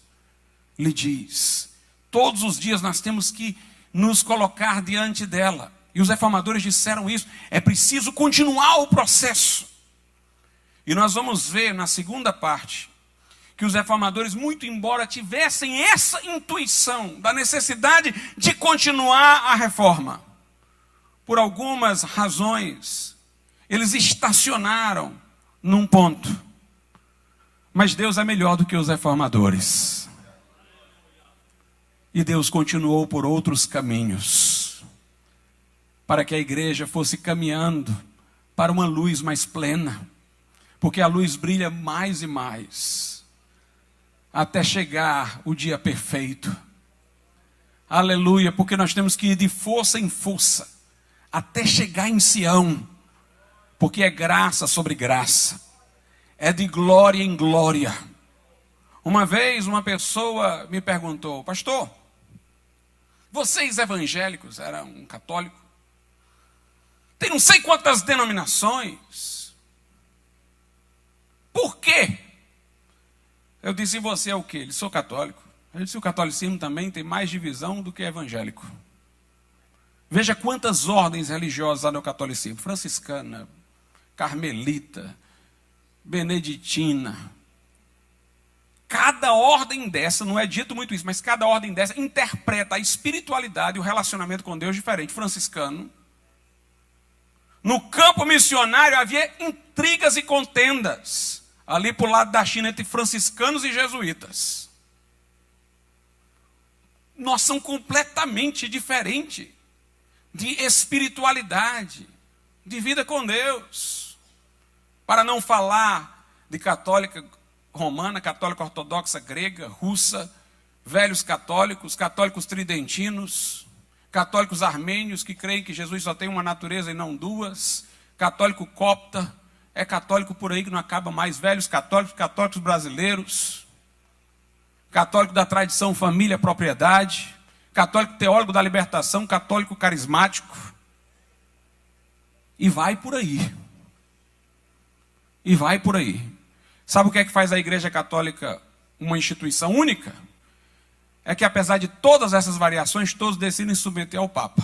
lhe diz. Todos os dias nós temos que nos colocar diante dela. E os reformadores disseram isso. É preciso continuar o processo. E nós vamos ver na segunda parte que os reformadores, muito embora tivessem essa intuição da necessidade de continuar a reforma, por algumas razões, eles estacionaram num ponto. Mas Deus é melhor do que os reformadores. E Deus continuou por outros caminhos, para que a igreja fosse caminhando para uma luz mais plena, porque a luz brilha mais e mais, até chegar o dia perfeito. Aleluia, porque nós temos que ir de força em força, até chegar em Sião, porque é graça sobre graça, é de glória em glória. Uma vez uma pessoa me perguntou: pastor, vocês evangélicos, era um católico, tem não sei quantas denominações, por quê? Eu disse: e você é o quê? Ele: sou católico. Eu disse: o catolicismo também tem mais divisão do que evangélico. Veja quantas ordens religiosas há no catolicismo: franciscana, carmelita, beneditina. Cada ordem dessa, não é dito muito isso, mas cada ordem dessa interpreta a espiritualidade e o relacionamento com Deus diferente. Franciscano, no campo missionário havia intrigas e contendas ali para o lado da China entre franciscanos e jesuítas. Nós somos completamente diferentes de espiritualidade, de vida com Deus. Para não falar de católica romana, católica ortodoxa grega, russa, velhos católicos, católicos tridentinos, católicos armênios que creem que Jesus só tem uma natureza e não duas, católico copta, é católico por aí que não acaba mais, velhos católicos, católicos brasileiros, católico da tradição família, propriedade, católico teólogo da libertação, católico carismático, e vai por aí. E vai por aí. Sabe o que é que faz a Igreja Católica uma instituição única? É que apesar de todas essas variações, todos decidem se submeter ao Papa.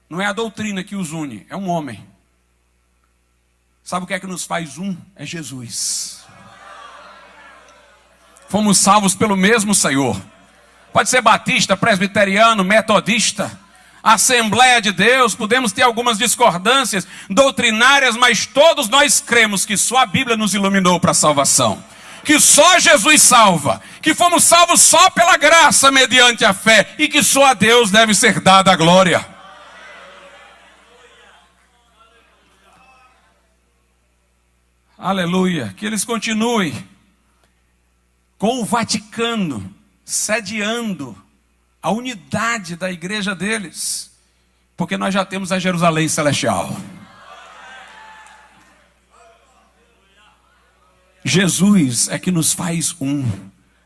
Não é a doutrina que os une, é um homem. Sabe o que é que nos faz um? É Jesus. Fomos salvos pelo mesmo Senhor. Pode ser batista, presbiteriano, metodista, Assembleia de Deus, podemos ter algumas discordâncias doutrinárias, mas todos nós cremos que só a Bíblia nos iluminou para a salvação. Que só Jesus salva, que fomos salvos só pela graça mediante a fé e que só a Deus deve ser dada a glória. Aleluia. Que eles continuem com o Vaticano sediando a unidade da igreja deles, porque nós já temos a Jerusalém celestial. Jesus é que nos faz um.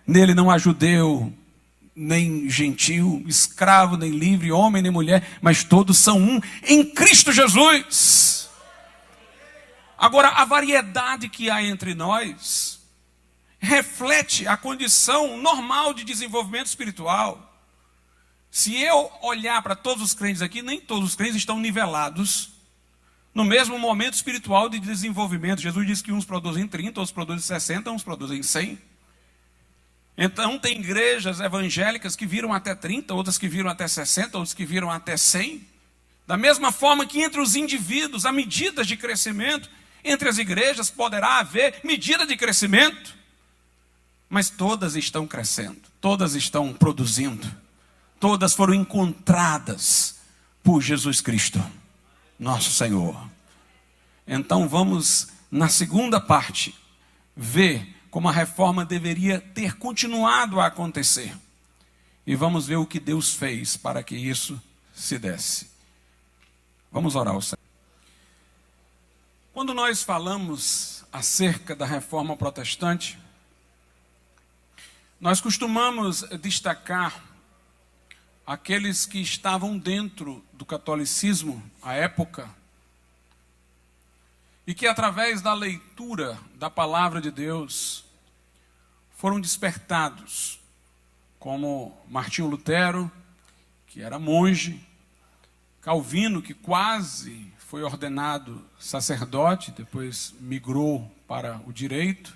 Nele não há judeu, nem gentil, escravo, nem livre, homem, nem mulher, mas todos são um em Cristo Jesus. Agora, a variedade que há entre nós reflete a condição normal de desenvolvimento espiritual. Se eu olhar para todos os crentes aqui, nem todos os crentes estão nivelados no mesmo momento espiritual de desenvolvimento. Jesus disse que uns produzem 30, outros produzem 60, uns produzem 100. Então tem igrejas evangélicas que viram até 30, outras que viram até 60, outras que viram até 100. Da mesma forma que entre os indivíduos há medidas de crescimento, entre as igrejas poderá haver medida de crescimento. Mas todas estão crescendo, todas estão produzindo. Todas foram encontradas por Jesus Cristo, nosso Senhor. Então vamos, na segunda parte, ver como a reforma deveria ter continuado a acontecer. E vamos ver o que Deus fez para que isso se desse. Vamos orar ao Senhor. Quando nós falamos acerca da reforma protestante, nós costumamos destacar aqueles que estavam dentro do catolicismo à época e que através da leitura da palavra de Deus foram despertados, como Martinho Lutero, que era monge, Calvino, que quase foi ordenado sacerdote, depois migrou para o direito,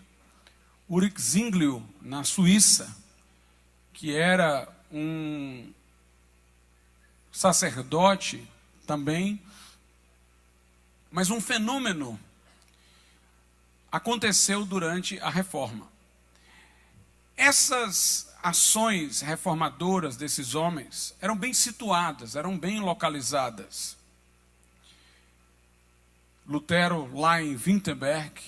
Ulrich Zwinglio, na Suíça, que era um sacerdote também, mas um fenômeno aconteceu durante a Reforma. Essas ações reformadoras desses homens eram bem situadas, eram bem localizadas. Lutero lá em Wittenberg,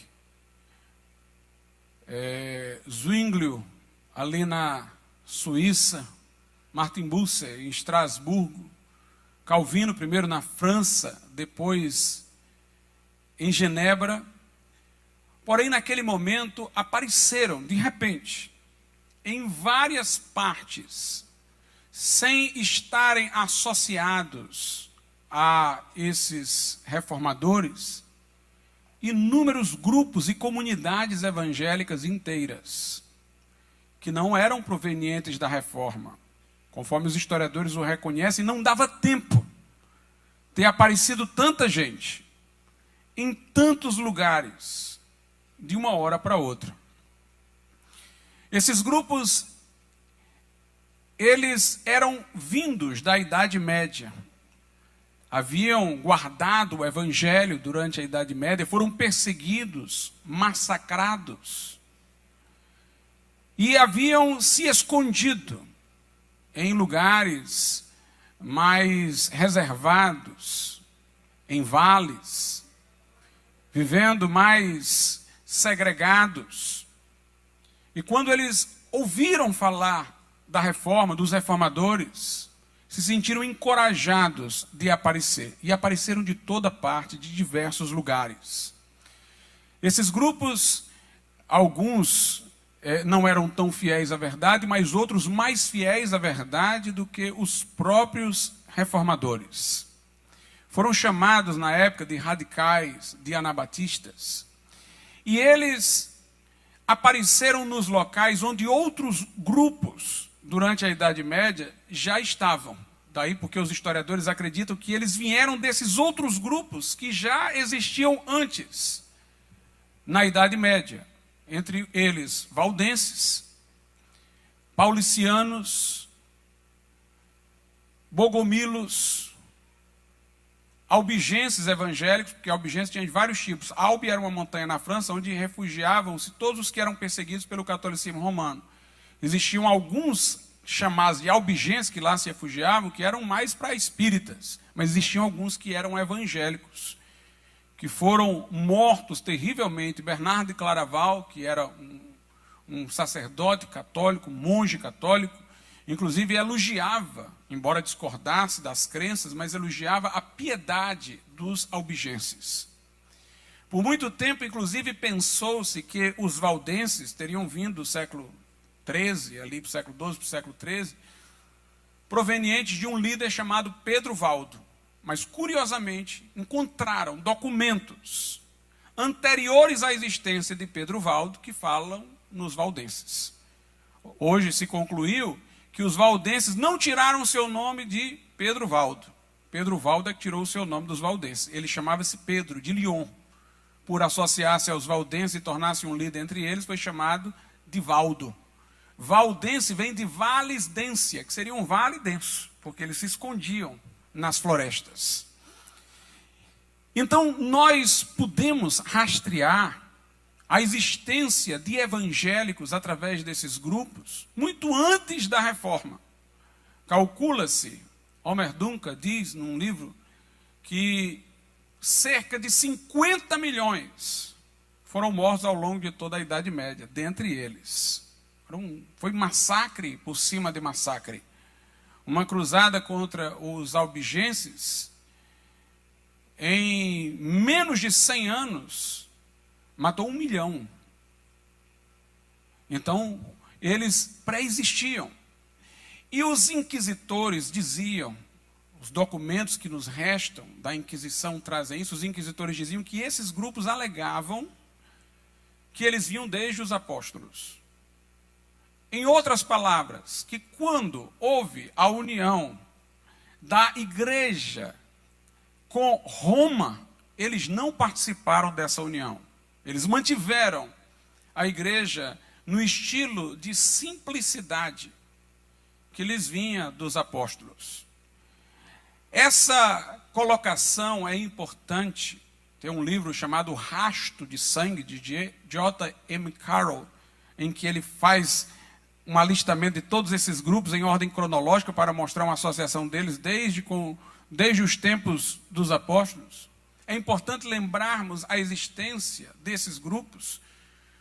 Zwinglio ali na Suíça, Martin Bucer em Estrasburgo, Calvino primeiro na França, depois em Genebra. Porém, naquele momento, apareceram, de repente, em várias partes, sem estarem associados a esses reformadores, inúmeros grupos e comunidades evangélicas inteiras, que não eram provenientes da Reforma. Conforme os historiadores o reconhecem, não dava tempo ter aparecido tanta gente, em tantos lugares, de uma hora para outra. Esses grupos, eles eram vindos da Idade Média. Haviam guardado o Evangelho durante a Idade Média, foram perseguidos, massacrados. E haviam se escondido em lugares mais reservados, em vales, vivendo mais segregados. E quando eles ouviram falar da reforma, dos reformadores, se sentiram encorajados de aparecer. E apareceram de toda parte, de diversos lugares. Esses grupos, alguns não eram tão fiéis à verdade, mas outros mais fiéis à verdade do que os próprios reformadores. Foram chamados na época de radicais, de anabatistas. E eles apareceram nos locais onde outros grupos, durante a Idade Média, já estavam. Daí porque os historiadores acreditam que eles vieram desses outros grupos que já existiam antes, na Idade Média. Entre eles, valdenses, paulicianos, bogomilos, albigenses evangélicos, porque albigenses tinha de vários tipos. Albi era uma montanha na França onde refugiavam-se todos os que eram perseguidos pelo catolicismo romano. Existiam alguns chamados de albigenses que lá se refugiavam, que eram mais para espíritas, mas existiam alguns que eram evangélicos, que foram mortos terrivelmente. Bernardo de Claraval, que era um sacerdote católico, monge católico, inclusive elogiava, embora discordasse das crenças, mas elogiava a piedade dos albigenses. Por muito tempo, inclusive, pensou-se que os valdenses teriam vindo do século XIII, ali para o século XII, para o século XIII, provenientes de um líder chamado Pedro Valdo. Mas, curiosamente, encontraram documentos anteriores à existência de Pedro Valdo que falam nos valdenses. Hoje se concluiu que os valdenses não tiraram o seu nome de Pedro Valdo. Pedro Valdo é que tirou o seu nome dos valdenses. Ele chamava-se Pedro, de Lyon. Por associar-se aos valdenses e tornar-se um líder entre eles, foi chamado de Valdo. Valdense vem de valesdência, que seria um vale denso, porque eles se escondiam nas florestas. Então, nós podemos rastrear a existência de evangélicos através desses grupos muito antes da Reforma. Calcula-se, Homer Duncan diz num livro, que cerca de 50 milhões foram mortos ao longo de toda a Idade Média, dentre eles. Foi massacre por cima de massacre. Uma cruzada contra os albigenses, em menos de 100 anos, matou 1 milhão. Então, eles pré-existiam. E os inquisitores diziam, os documentos que nos restam da Inquisição trazem isso, os inquisitores diziam que esses grupos alegavam que eles vinham desde os apóstolos. Em outras palavras, que quando houve a união da igreja com Roma, eles não participaram dessa união. Eles mantiveram a igreja no estilo de simplicidade que lhes vinha dos apóstolos. Essa colocação é importante. Tem um livro chamado Rasto de Sangue, de J. M. Carroll, em que ele faz um alistamento de todos esses grupos em ordem cronológica para mostrar uma associação deles desde os tempos dos apóstolos. É importante lembrarmos a existência desses grupos,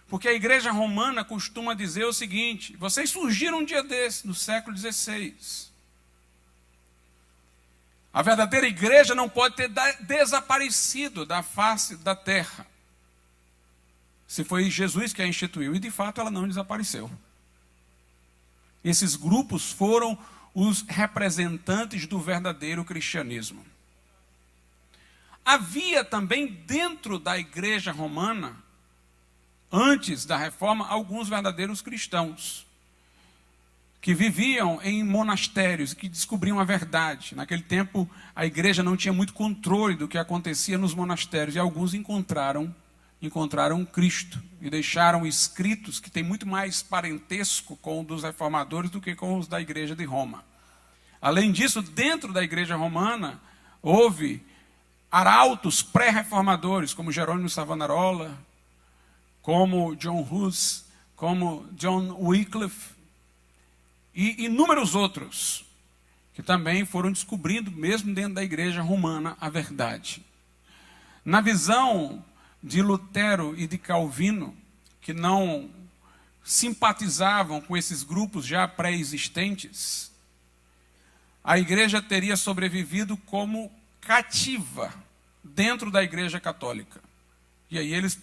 porque a igreja romana costuma dizer o seguinte: vocês surgiram um dia desse, no século XVI. A verdadeira igreja não pode ter desaparecido da face da terra. Se foi Jesus que a instituiu, e de fato ela não desapareceu. Esses grupos foram os representantes do verdadeiro cristianismo. Havia também dentro da igreja romana, antes da reforma, alguns verdadeiros cristãos, que viviam em monastérios, que descobriam a verdade. Naquele tempo, a igreja não tinha muito controle do que acontecia nos monastérios, e alguns encontraram Cristo e deixaram escritos que têm muito mais parentesco com os dos reformadores do que com os da igreja de Roma. Além disso, dentro da igreja romana, houve arautos pré-reformadores, como Jerônimo Savonarola, como John Hus, como John Wycliffe, e inúmeros outros, que também foram descobrindo, mesmo dentro da igreja romana, a verdade. Na visão de Lutero e de Calvino, que não simpatizavam com esses grupos já pré-existentes, a igreja teria sobrevivido como cativa dentro da igreja católica. E aí eles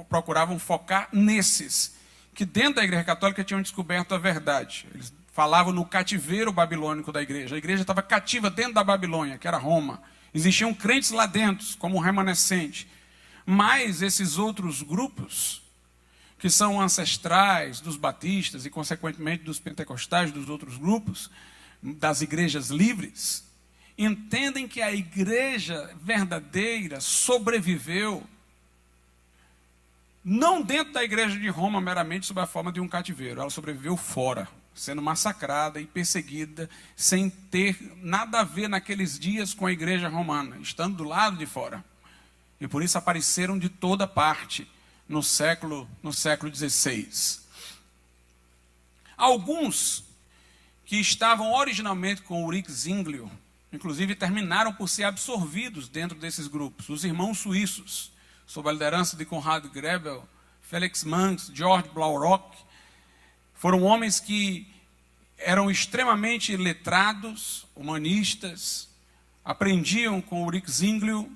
procuravam focar nesses, que dentro da igreja católica tinham descoberto a verdade. Eles falavam no cativeiro babilônico da igreja. A igreja estava cativa dentro da Babilônia, que era Roma. Existiam crentes lá dentro, como um remanescente. Mas esses outros grupos, que são ancestrais dos batistas e, consequentemente, dos pentecostais, dos outros grupos, das igrejas livres, entendem que a igreja verdadeira sobreviveu, não dentro da igreja de Roma meramente sob a forma de um cativeiro. Ela sobreviveu fora, sendo massacrada e perseguida, sem ter nada a ver naqueles dias com a igreja romana, estando do lado de fora. E por isso apareceram de toda parte no século XVI. Alguns que estavam originalmente com Ulrich Zwinglio, inclusive terminaram por ser absorvidos dentro desses grupos. Os irmãos suíços, sob a liderança de Konrad Grebel, Felix Manz, George Blaurock, foram homens que eram extremamente letrados, humanistas, aprendiam com Ulrich Zwinglio,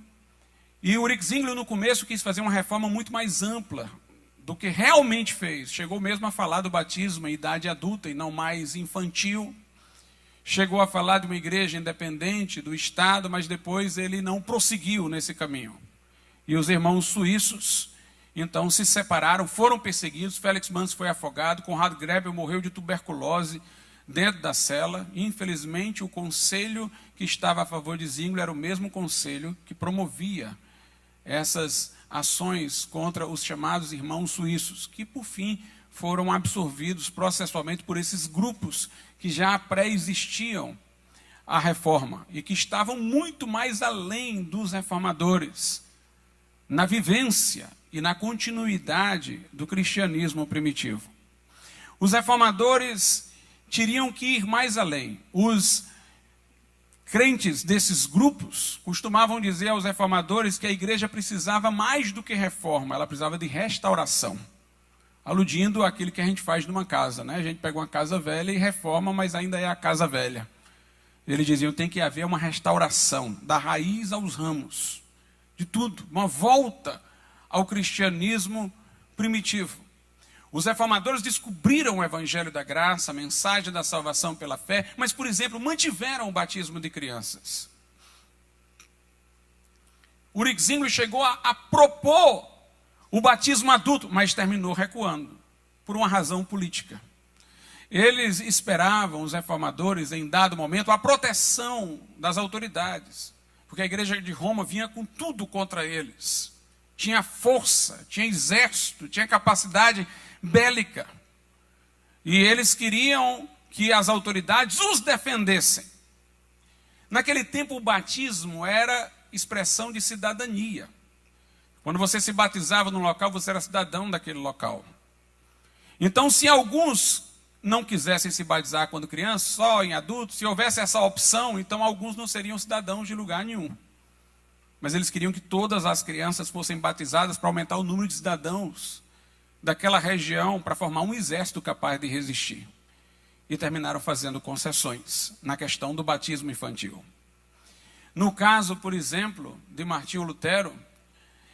e Ulrich Zwinglio no começo quis fazer uma reforma muito mais ampla do que realmente fez. Chegou mesmo a falar do batismo em idade adulta e não mais infantil. Chegou a falar de uma igreja independente do Estado, mas depois ele não prosseguiu nesse caminho. E os irmãos suíços, então, se separaram, foram perseguidos. Felix Manz foi afogado, Konrad Grebel morreu de tuberculose dentro da cela. Infelizmente, o conselho que estava a favor de Zwinglio era o mesmo conselho que promovia essas ações contra os chamados irmãos suíços, que, por fim, foram absorvidos processualmente por esses grupos que já pré-existiam à reforma e que estavam muito mais além dos reformadores, na vivência e na continuidade do cristianismo primitivo. Os reformadores teriam que ir mais além. Os crentes desses grupos costumavam dizer aos reformadores que a igreja precisava mais do que reforma, ela precisava de restauração, aludindo àquilo que a gente faz numa casa, né? A gente pega uma casa velha e reforma, mas ainda é a casa velha. Eles diziam que tem que haver uma restauração, da raiz aos ramos, de tudo, uma volta ao cristianismo primitivo. Os reformadores descobriram o evangelho da graça, a mensagem da salvação pela fé, mas, por exemplo, mantiveram o batismo de crianças. Ulrich Zwinglio chegou a propor o batismo adulto, mas terminou recuando, por uma razão política. Eles esperavam, os reformadores, em dado momento, a proteção das autoridades, porque a igreja de Roma vinha com tudo contra eles. Tinha força, tinha exército, tinha capacidade bélica. E eles queriam que as autoridades os defendessem. Naquele tempo, o batismo era expressão de cidadania. Quando você se batizava num local, você era cidadão daquele local. Então, se alguns não quisessem se batizar quando crianças, só em adultos, se houvesse essa opção, então alguns não seriam cidadãos de lugar nenhum. Mas eles queriam que todas as crianças fossem batizadas para aumentar o número de cidadãos daquela região, para formar um exército capaz de resistir. E terminaram fazendo concessões na questão do batismo infantil. No caso, por exemplo, de Martinho Lutero,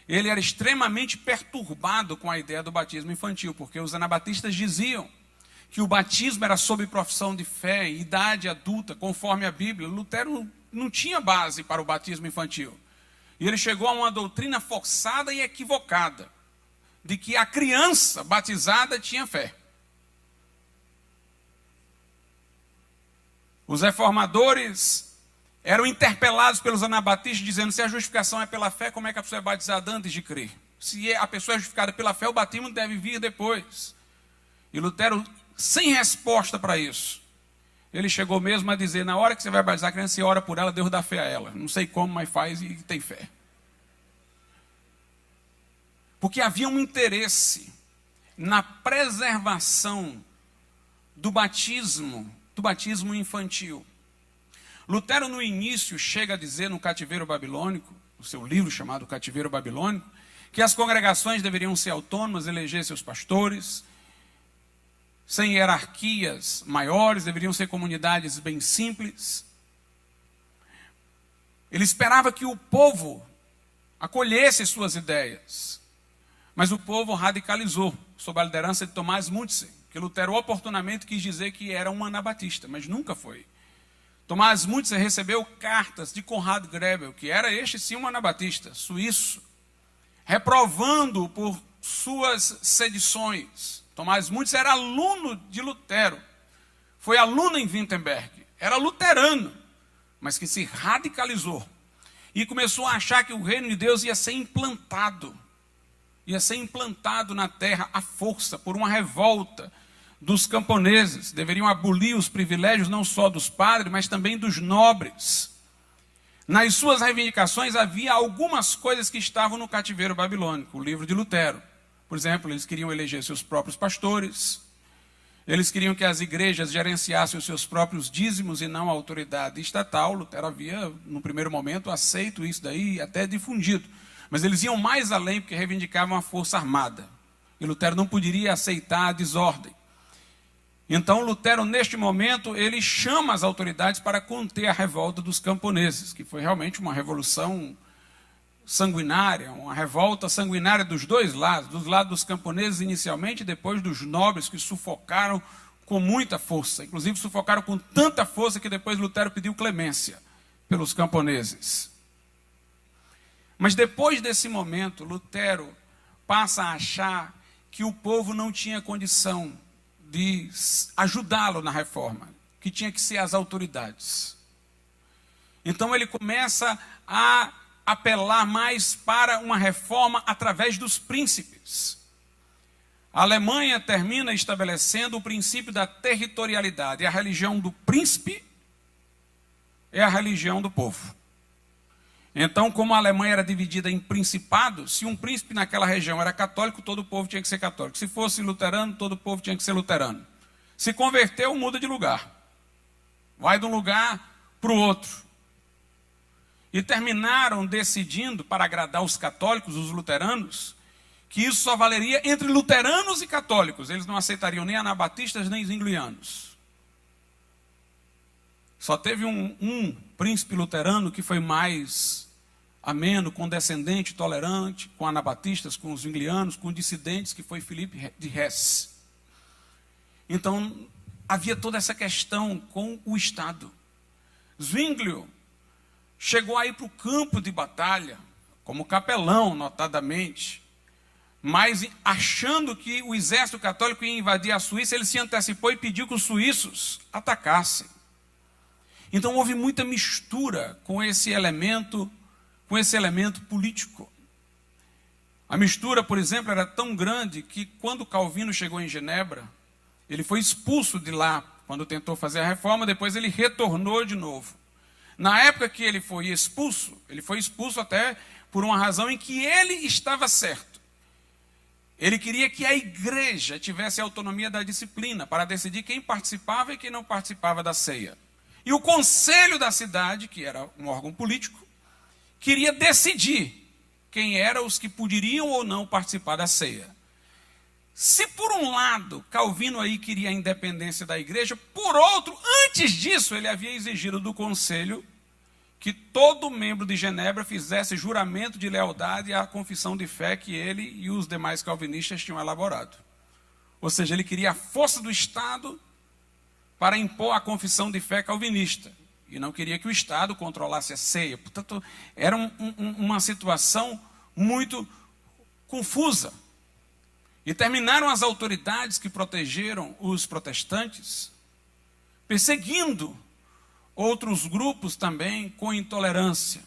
ele era extremamente perturbado com a ideia do batismo infantil, porque os anabatistas diziam que o batismo era sob profissão de fé, idade adulta, conforme a Bíblia. Lutero não tinha base para o batismo infantil. E ele chegou a uma doutrina forçada e equivocada, de que a criança batizada tinha fé. Os reformadores eram interpelados pelos anabatistas, dizendo: se a justificação é pela fé, como é que a pessoa é batizada antes de crer? Se a pessoa é justificada pela fé, o batismo deve vir depois. E Lutero, sem resposta para isso, ele chegou mesmo a dizer: na hora que você vai batizar a criança, você ora por ela, Deus dá fé a ela. Não sei como, mas faz e tem fé. Porque havia um interesse na preservação do batismo infantil. Lutero, no início, chega a dizer no Cativeiro Babilônico, no seu livro chamado Cativeiro Babilônico, que as congregações deveriam ser autônomas, eleger seus pastores, sem hierarquias maiores, deveriam ser comunidades bem simples. Ele esperava que o povo acolhesse suas ideias, mas o povo radicalizou, sob a liderança de Tomás Müntzer, que Lutero oportunamente quis dizer que era um anabatista, mas nunca foi. Tomás Müntzer recebeu cartas de Conrad Grebel, que era este sim um anabatista, suíço, reprovando-o por suas sedições. Tomás Müntzer era aluno de Lutero, foi aluno em Wittenberg, era luterano, mas que se radicalizou e começou a achar que o reino de Deus ia ser implantado na terra à força, por uma revolta dos camponeses. Deveriam abolir os privilégios não só dos padres, mas também dos nobres. Nas suas reivindicações havia algumas coisas que estavam no Cativeiro Babilônico, o livro de Lutero. Por exemplo, eles queriam eleger seus próprios pastores, eles queriam que as igrejas gerenciassem os seus próprios dízimos e não a autoridade estatal. Lutero havia, no primeiro momento, aceito isso daí, até difundido. Mas eles iam mais além, porque reivindicavam a força armada. E Lutero não poderia aceitar a desordem. Então Lutero, neste momento, ele chama as autoridades para conter a revolta dos camponeses, que foi realmente uma revolução sanguinária, uma revolta sanguinária dos dois lados, dos lados dos camponeses inicialmente, e depois dos nobres, que sufocaram com muita força. Inclusive sufocaram com tanta força que depois Lutero pediu clemência pelos camponeses. Mas depois desse momento, Lutero passa a achar que o povo não tinha condição de ajudá-lo na reforma, que tinha que ser as autoridades. Então ele começa a apelar mais para uma reforma através dos príncipes. A Alemanha termina estabelecendo o princípio da territorialidade. A religião do príncipe é a religião do povo. Então, como a Alemanha era dividida em principados, se um príncipe naquela região era católico, todo o povo tinha que ser católico. Se fosse luterano, todo o povo tinha que ser luterano. Se converteu, muda de lugar. Vai de um lugar para o outro. E terminaram decidindo, para agradar os católicos, os luteranos, que isso só valeria entre luteranos e católicos. Eles não aceitariam nem anabatistas, nem zwinglianos. Só teve um príncipe luterano que foi mais ameno, condescendente, tolerante, com anabatistas, com os zwinglianos, com dissidentes, que foi Filipe de Hesse. Então, havia toda essa questão com o Estado. Zwinglio chegou a ir para o campo de batalha, como capelão, notadamente, mas achando que o exército católico ia invadir a Suíça, ele se antecipou e pediu que os suíços atacassem. Então houve muita mistura com esse elemento político. A mistura, por exemplo, era tão grande que quando Calvino chegou em Genebra, ele foi expulso de lá quando tentou fazer a reforma, depois ele retornou de novo. Na época que ele foi expulso até por uma razão em que ele estava certo. Ele queria que a igreja tivesse a autonomia da disciplina para decidir quem participava e quem não participava da ceia. E o conselho da cidade, que era um órgão político, queria decidir quem eram os que poderiam ou não participar da ceia. Se por um lado Calvino aí queria a independência da igreja, por outro, antes disso ele havia exigido do conselho que todo membro de Genebra fizesse juramento de lealdade à confissão de fé que ele e os demais calvinistas tinham elaborado. Ou seja, ele queria a força do Estado para impor a confissão de fé calvinista. E não queria que o Estado controlasse a ceia. Portanto, era uma situação muito confusa. E terminaram as autoridades que protegeram os protestantes, perseguindo outros grupos também com intolerância.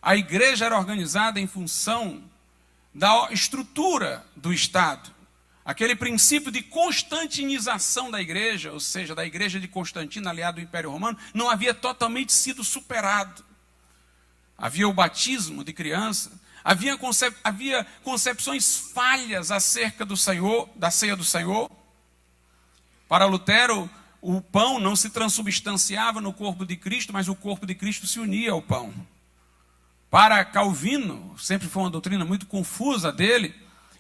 A igreja era organizada em função da estrutura do Estado. Aquele princípio de constantinização da igreja, ou seja, da igreja de Constantino, aliado ao Império Romano, não havia totalmente sido superado. Havia o batismo de criança, havia concepções falhas acerca do Senhor, da ceia do Senhor. Para Lutero, o pão não se transubstanciava no corpo de Cristo, mas o corpo de Cristo se unia ao pão. Para Calvino, sempre foi uma doutrina muito confusa dele,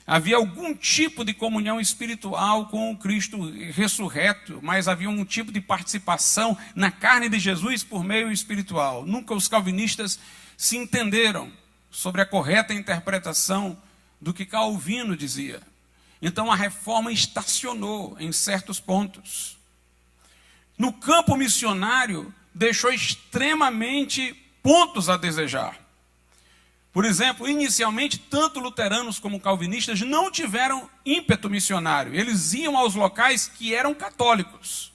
havia algum tipo de comunhão espiritual com o Cristo ressurreto, mas havia um tipo de participação na carne de Jesus por meio espiritual. Nunca os calvinistas se entenderam sobre a correta interpretação do que Calvino dizia. Então a reforma estacionou em certos pontos. No campo missionário, deixou extremamente pontos a desejar. Por exemplo, inicialmente, tanto luteranos como calvinistas não tiveram ímpeto missionário. Eles iam aos locais que eram católicos,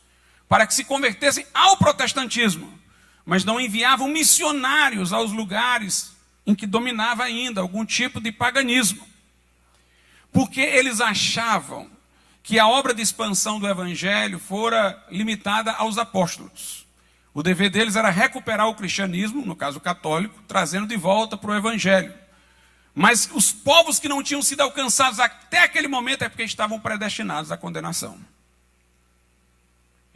para que se convertessem ao protestantismo, mas não enviavam missionários aos lugares em que dominava ainda algum tipo de paganismo. Porque eles achavam que a obra de expansão do evangelho fora limitada aos apóstolos. O dever deles era recuperar o cristianismo, no caso católico, trazendo de volta para o evangelho. Mas os povos que não tinham sido alcançados até aquele momento é porque estavam predestinados à condenação.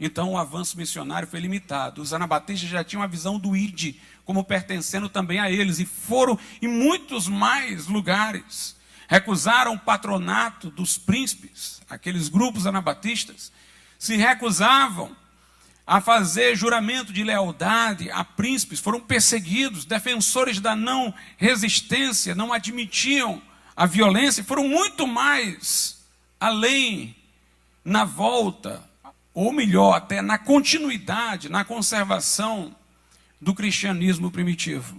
Então o avanço missionário foi limitado. Os anabatistas já tinham a visão do ide, como pertencendo também a eles, e foram em muitos mais lugares. Recusaram o patronato dos príncipes, aqueles grupos anabatistas, se recusavam a fazer juramento de lealdade a príncipes, foram perseguidos, defensores da não resistência, não admitiam a violência, foram muito mais além na volta, ou melhor, até na continuidade, na conservação do cristianismo primitivo.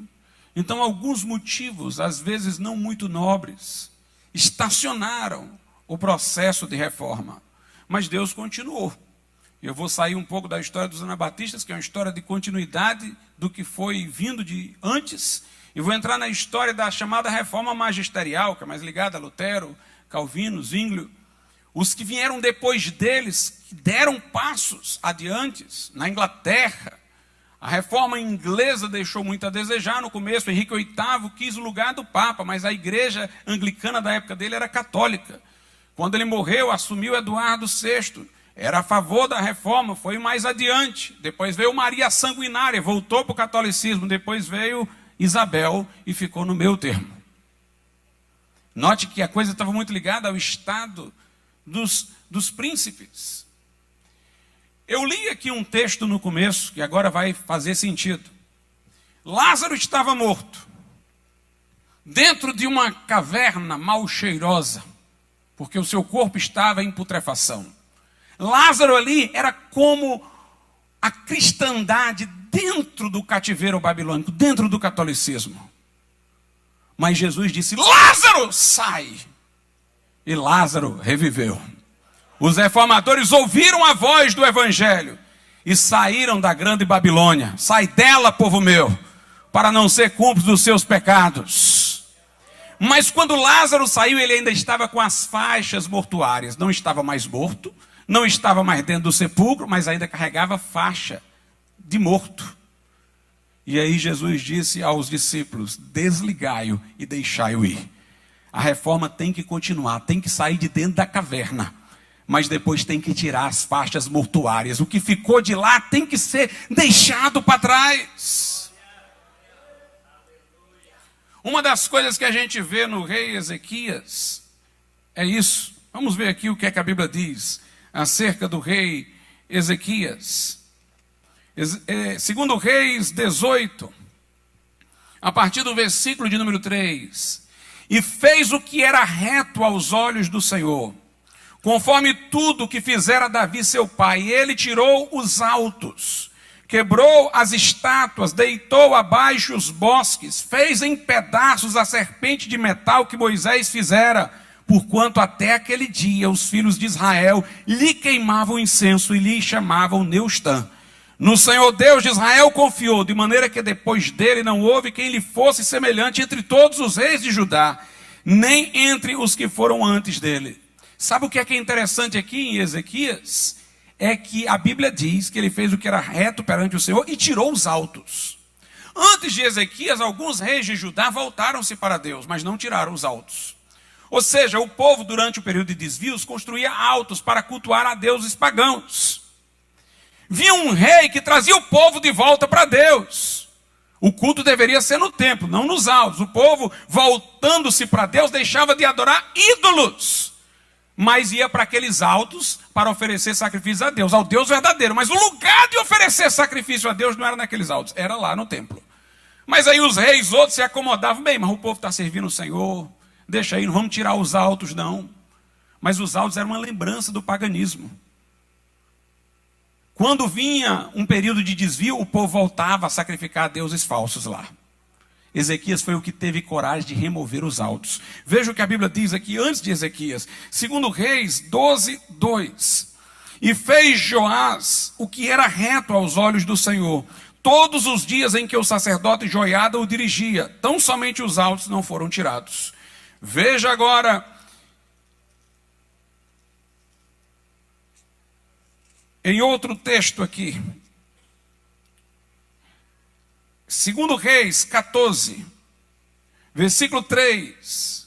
Então, alguns motivos, às vezes não muito nobres, estacionaram o processo de reforma, mas Deus continuou. Eu vou sair um pouco da história dos anabatistas, que é uma história de continuidade do que foi vindo de antes, e vou entrar na história da chamada reforma magisterial, que é mais ligada a Lutero, Calvino, Zwinglio. Os que vieram depois deles, que deram passos adiante, na Inglaterra. A reforma inglesa deixou muito a desejar no começo. Henrique VIII quis o lugar do Papa, mas a igreja anglicana da época dele era católica. Quando ele morreu, assumiu Eduardo VI. Era a favor da reforma, foi mais adiante. Depois veio Maria Sanguinária, voltou para o catolicismo. Depois veio Isabel e ficou no meio termo. Note que a coisa estava muito ligada ao estado dos príncipes. Eu li aqui um texto no começo, que agora vai fazer sentido. Lázaro estava morto, dentro de uma caverna mal cheirosa, porque o seu corpo estava em putrefação. Lázaro ali era como a cristandade dentro do cativeiro babilônico, dentro do catolicismo. Mas Jesus disse: Lázaro, sai! e Lázaro reviveu. Os reformadores ouviram a voz do evangelho e saíram da grande Babilônia. Sai dela, povo meu, para não ser cúmplice dos seus pecados. Mas quando Lázaro saiu, ele ainda estava com as faixas mortuárias. Não estava mais morto, não estava mais dentro do sepulcro, mas ainda carregava faixa de morto. E aí Jesus disse aos discípulos: desligai-o e deixai-o ir. A reforma tem que continuar, tem que sair de dentro da caverna, mas depois tem que tirar as faixas mortuárias. O que ficou de lá tem que ser deixado para trás. Uma das coisas que a gente vê no rei Ezequias é isso. Vamos ver aqui o que é que a Bíblia diz acerca do rei Ezequias. Segundo Reis 18, a partir do versículo de número 3. E fez o que era reto aos olhos do Senhor, conforme tudo que fizera Davi seu pai. Ele tirou os altos, quebrou as estátuas, deitou abaixo os bosques, fez em pedaços a serpente de metal que Moisés fizera, porquanto até aquele dia os filhos de Israel lhe queimavam incenso e lhe chamavam Neustã. No Senhor Deus de Israel confiou, de maneira que depois dele não houve quem lhe fosse semelhante entre todos os reis de Judá, nem entre os que foram antes dele. Sabe o que é interessante aqui em Ezequias? É que a Bíblia diz que ele fez o que era reto perante o Senhor e tirou os altos. Antes de Ezequias, alguns reis de Judá voltaram-se para Deus, mas não tiraram os altos. Ou seja, o povo durante o período de desvios construía altos para cultuar a deuses pagãos. Vinha um rei que trazia o povo de volta para Deus. O culto deveria ser no templo, não nos altos. O povo, voltando-se para Deus, deixava de adorar ídolos, mas ia para aqueles altos para oferecer sacrifício a Deus, ao Deus verdadeiro. Mas o lugar de oferecer sacrifício a Deus não era naqueles altos, era lá no templo. Mas aí os reis outros se acomodavam: bem, mas o povo está servindo o Senhor, deixa aí, não vamos tirar os altos não. Mas os altos eram uma lembrança do paganismo. Quando vinha um período de desvio, o povo voltava a sacrificar a deuses falsos lá. Ezequias foi o que teve coragem de remover os altos. Veja o que a Bíblia diz aqui antes de Ezequias. Segundo Reis 12, 2. E fez Joás o que era reto aos olhos do Senhor, todos os dias em que o sacerdote Joiada o dirigia. Tão somente os altos não foram tirados. Veja agora em outro texto aqui, segundo Reis 14, versículo 3.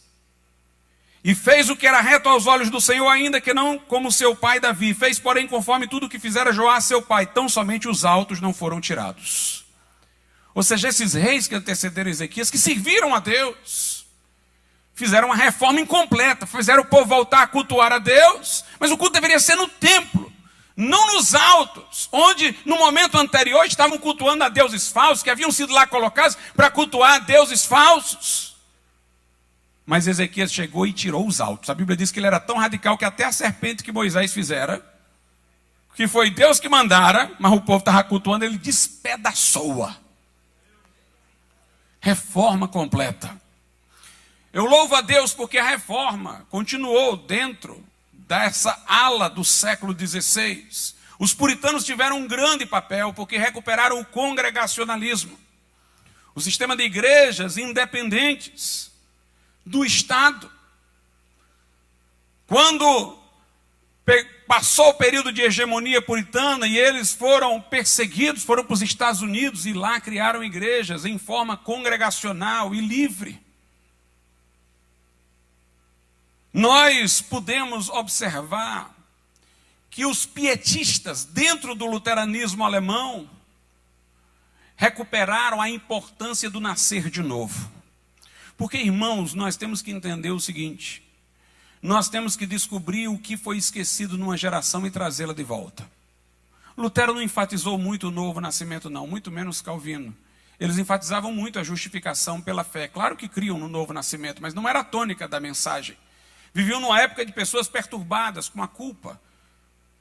E fez o que era reto aos olhos do Senhor, ainda que não como seu pai Davi. Fez, porém, conforme tudo que fizera Joás seu pai. Tão somente os altos não foram tirados. Ou seja, esses reis que antecederam Ezequias, que serviram a Deus, fizeram uma reforma incompleta. Fizeram o povo voltar a cultuar a Deus, mas o culto deveria ser no templo, não nos altos, onde no momento anterior estavam cultuando a deuses falsos, que haviam sido lá colocados para cultuar a deuses falsos. Mas Ezequias chegou e tirou os altos. A Bíblia diz que ele era tão radical que até a serpente que Moisés fizera, que foi Deus que mandara, mas o povo estava cultuando, ele despedaçou-a. Reforma completa. Eu louvo a Deus porque a reforma continuou dentro dessa ala do século XVI. Os puritanos tiveram um grande papel porque recuperaram o congregacionalismo, o sistema de igrejas independentes do Estado. Quando passou o período de hegemonia puritana e eles foram perseguidos, foram para os Estados Unidos e lá criaram igrejas em forma congregacional e livre. Nós podemos observar que os pietistas, dentro do luteranismo alemão, recuperaram a importância do nascer de novo. Porque, irmãos, nós temos que entender o seguinte: nós temos que descobrir o que foi esquecido numa geração e trazê-la de volta. Lutero não enfatizou muito o novo nascimento, não, muito menos Calvino. Eles enfatizavam muito a justificação pela fé. Claro que criam no novo nascimento, mas não era a tônica da mensagem. Viviam numa época de pessoas perturbadas com a culpa,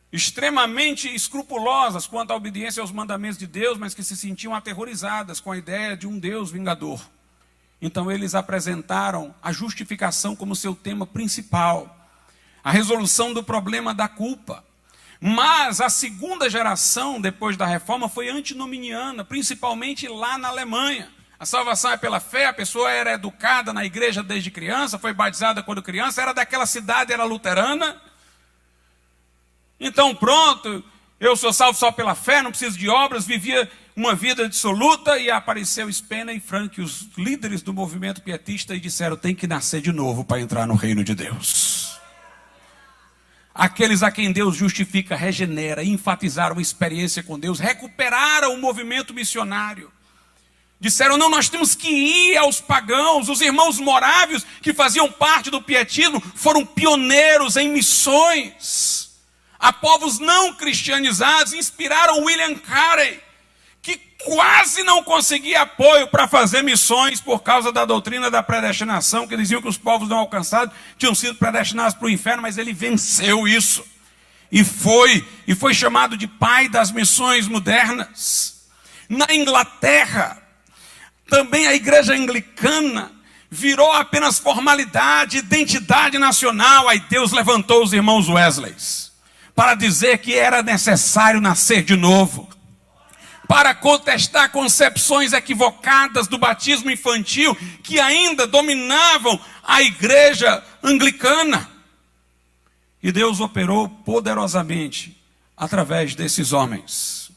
extremamente escrupulosas quanto à obediência aos mandamentos de Deus, mas que se sentiam aterrorizadas com a ideia de um Deus vingador. Então eles apresentaram a justificação como seu tema principal. a resolução do problema da culpa. Mas a segunda geração, depois da reforma, foi antinominiana, principalmente lá na Alemanha. A salvação é pela fé, a pessoa era educada na igreja desde criança, foi batizada quando criança, era daquela cidade, era luterana. Então pronto, eu sou salvo só pela fé, não preciso de obras, vivia uma vida dissoluta, e apareceu Spener e Frank, os líderes do movimento pietista, e disseram: tem que nascer de novo para entrar no reino de Deus. Aqueles a quem Deus justifica, regenera, enfatizaram a experiência com Deus, recuperaram o movimento missionário. Disseram: não, nós temos que ir aos pagãos. Os irmãos morávios, que faziam parte do pietismo, foram pioneiros em missões a povos não cristianizados. Inspiraram William Carey, que quase não conseguia apoio para fazer missões por causa da doutrina da predestinação, que diziam que os povos não alcançados tinham sido predestinados para o inferno, mas ele venceu isso. E foi chamado de pai das missões modernas. Na Inglaterra, também a igreja anglicana virou apenas formalidade, identidade nacional. Aí Deus levantou os irmãos Wesleys para dizer que era necessário nascer de novo, para contestar concepções equivocadas do batismo infantil que ainda dominavam a igreja anglicana. E Deus operou poderosamente através desses homens.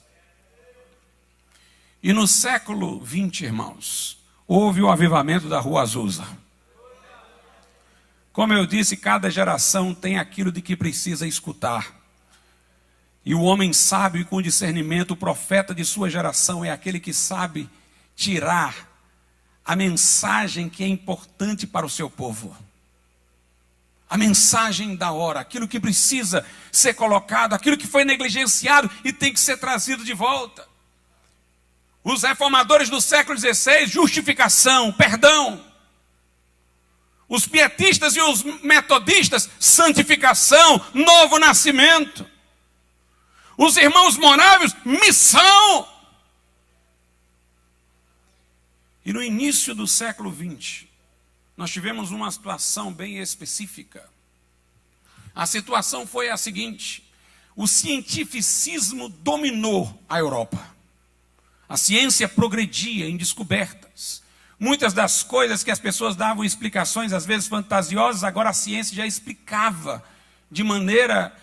E no século XX, irmãos, houve o avivamento da Rua Azusa. Como eu disse, cada geração tem aquilo de que precisa escutar. E o homem sábio e com discernimento, o profeta de sua geração, é aquele que sabe tirar a mensagem que é importante para o seu povo. A mensagem da hora, aquilo que precisa ser colocado, aquilo que foi negligenciado e tem que ser trazido de volta. Os reformadores do século XVI, justificação, perdão. Os pietistas e os metodistas, santificação, novo nascimento. Os irmãos morávios, missão. E no início do século XX, nós tivemos uma situação bem específica. A situação foi a seguinte: o cientificismo dominou a Europa. A ciência progredia em descobertas. Muitas das coisas que as pessoas davam explicações, às vezes fantasiosas, agora a ciência já explicava de maneira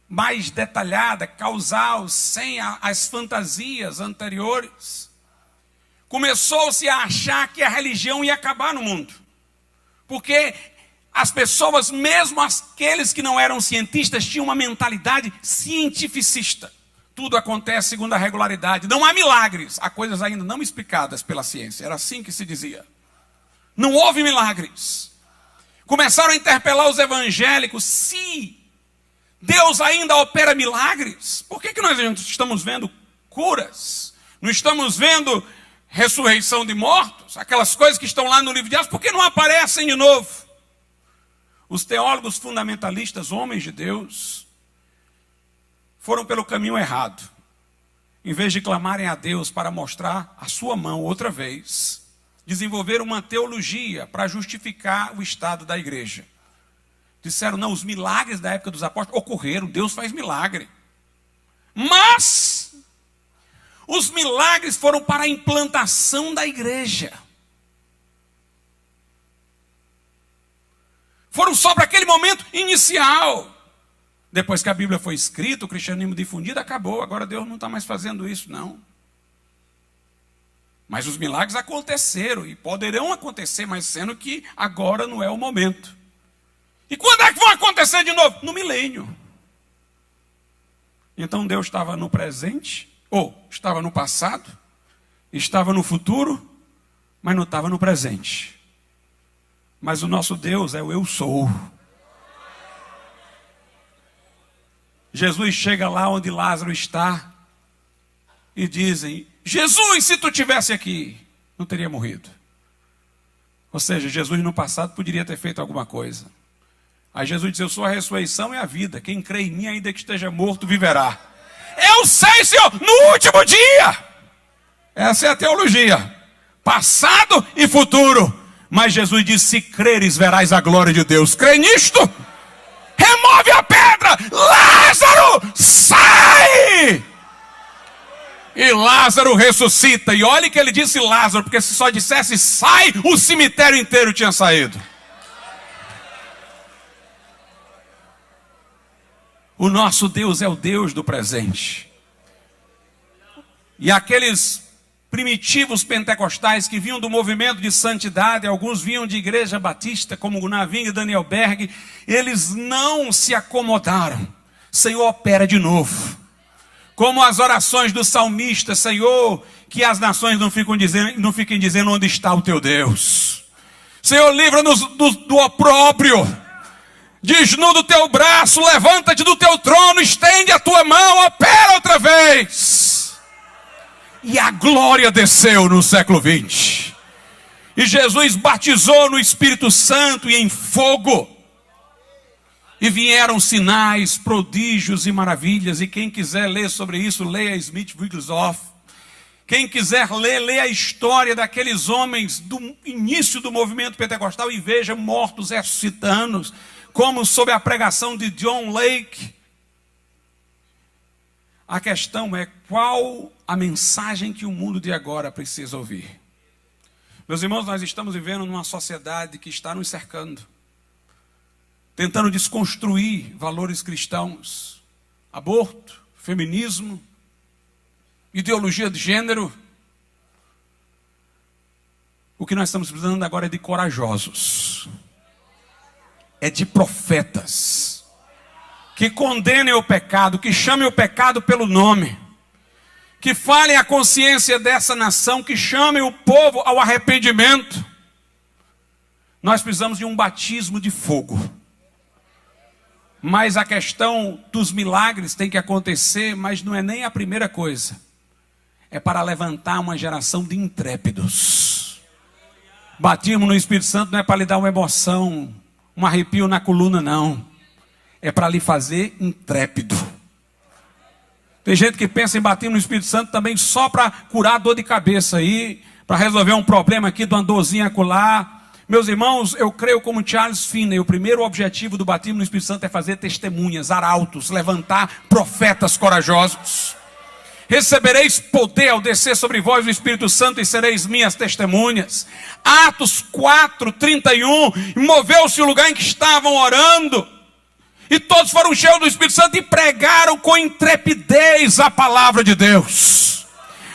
mais detalhada, causal, sem as fantasias anteriores. Começou-se a achar que a religião ia acabar no mundo. Porque as pessoas, mesmo aqueles que não eram cientistas, tinham uma mentalidade cientificista. Tudo acontece segundo a regularidade. Não há milagres. Há coisas ainda não explicadas pela ciência. Era assim que se dizia. Não houve milagres. Começaram a interpelar os evangélicos. Se Deus ainda opera milagres, por que nós estamos vendo curas? Não estamos vendo ressurreição de mortos? Aquelas coisas que estão lá no livro de Atos, por que não aparecem de novo? Os teólogos fundamentalistas, homens de Deus, foram pelo caminho errado. Em vez de clamarem a Deus para mostrar a sua mão outra vez, desenvolveram uma teologia para justificar o estado da igreja. Disseram: não, os milagres da época dos apóstolos ocorreram, Deus faz milagre. Mas os milagres foram para a implantação da igreja. Foram só para aquele momento inicial. Depois que a Bíblia foi escrita, o cristianismo difundido, acabou. Agora Deus não está mais fazendo isso, não. Mas os milagres aconteceram e poderão acontecer, mas sendo que agora não é o momento. E quando é que vão acontecer de novo? No milênio. Então Deus estava no presente, ou estava no passado, estava no futuro, mas não estava no presente. Mas o nosso Deus é o eu sou. Jesus chega lá onde Lázaro está e dizem: Jesus, se tu estivesse aqui, não teria morrido. Ou seja, Jesus no passado poderia ter feito alguma coisa. Aí Jesus diz: eu sou a ressurreição e a vida. Quem crê em mim, ainda que esteja morto, viverá. Eu sei, Senhor, no último dia. Essa é a teologia. Passado e futuro. Mas Jesus disse: se creres, verás a glória de Deus. Crê nisto? remove a pedra, Lázaro, sai! E Lázaro ressuscita. E olha que ele disse Lázaro, porque se só dissesse sai, o cemitério inteiro tinha saído. O nosso Deus é o Deus do presente. E aqueles primitivos pentecostais que vinham do movimento de santidade, alguns vinham de igreja batista, como Gunaving e Daniel Berg, eles não se acomodaram. Senhor, opera de novo. Como as orações do salmista, Senhor, que as nações não fiquem dizendo onde está o teu Deus. Senhor, livra-nos do opróbrio. Desnuda o teu braço, levanta-te do teu trono, estende a tua mão, opera outra vez. E a glória desceu no século 20. E Jesus batizou no Espírito Santo e em fogo. E vieram sinais, prodígios e maravilhas. E quem quiser ler sobre isso, leia Smith Wigglesworth. Quem quiser ler, leia a história daqueles homens do início do movimento pentecostal e veja mortos ressuscitando, como sob a pregação de John Lake. A questão é qual a mensagem que o mundo de agora precisa ouvir. Meus irmãos, nós estamos vivendo numa sociedade que está nos cercando, tentando desconstruir valores cristãos, aborto, feminismo, ideologia de gênero. O que nós estamos precisando agora é de corajosos, é de profetas, que condenem o pecado, que chamem o pecado pelo nome, que falem a consciência dessa nação, que chamem o povo ao arrependimento. Nós precisamos de um batismo de fogo. Mas a questão dos milagres tem que acontecer, mas não é nem a primeira coisa. É para levantar uma geração de intrépidos. Batismo no Espírito Santo não é para lhe dar uma emoção, um arrepio na coluna, não. É para lhe fazer intrépido. Tem gente que pensa em batismo no Espírito Santo também só para curar a dor de cabeça aí, para resolver um problema aqui de uma dorzinha acolá. Meus irmãos, eu creio como Charles Finney, o primeiro objetivo do batismo no Espírito Santo é fazer testemunhas, arautos, levantar profetas corajosos. Recebereis poder ao descer sobre vós o Espírito Santo e sereis minhas testemunhas. Atos 4:31, moveu-se o lugar em que estavam orando, e todos foram cheios do Espírito Santo e pregaram com intrepidez a palavra de Deus.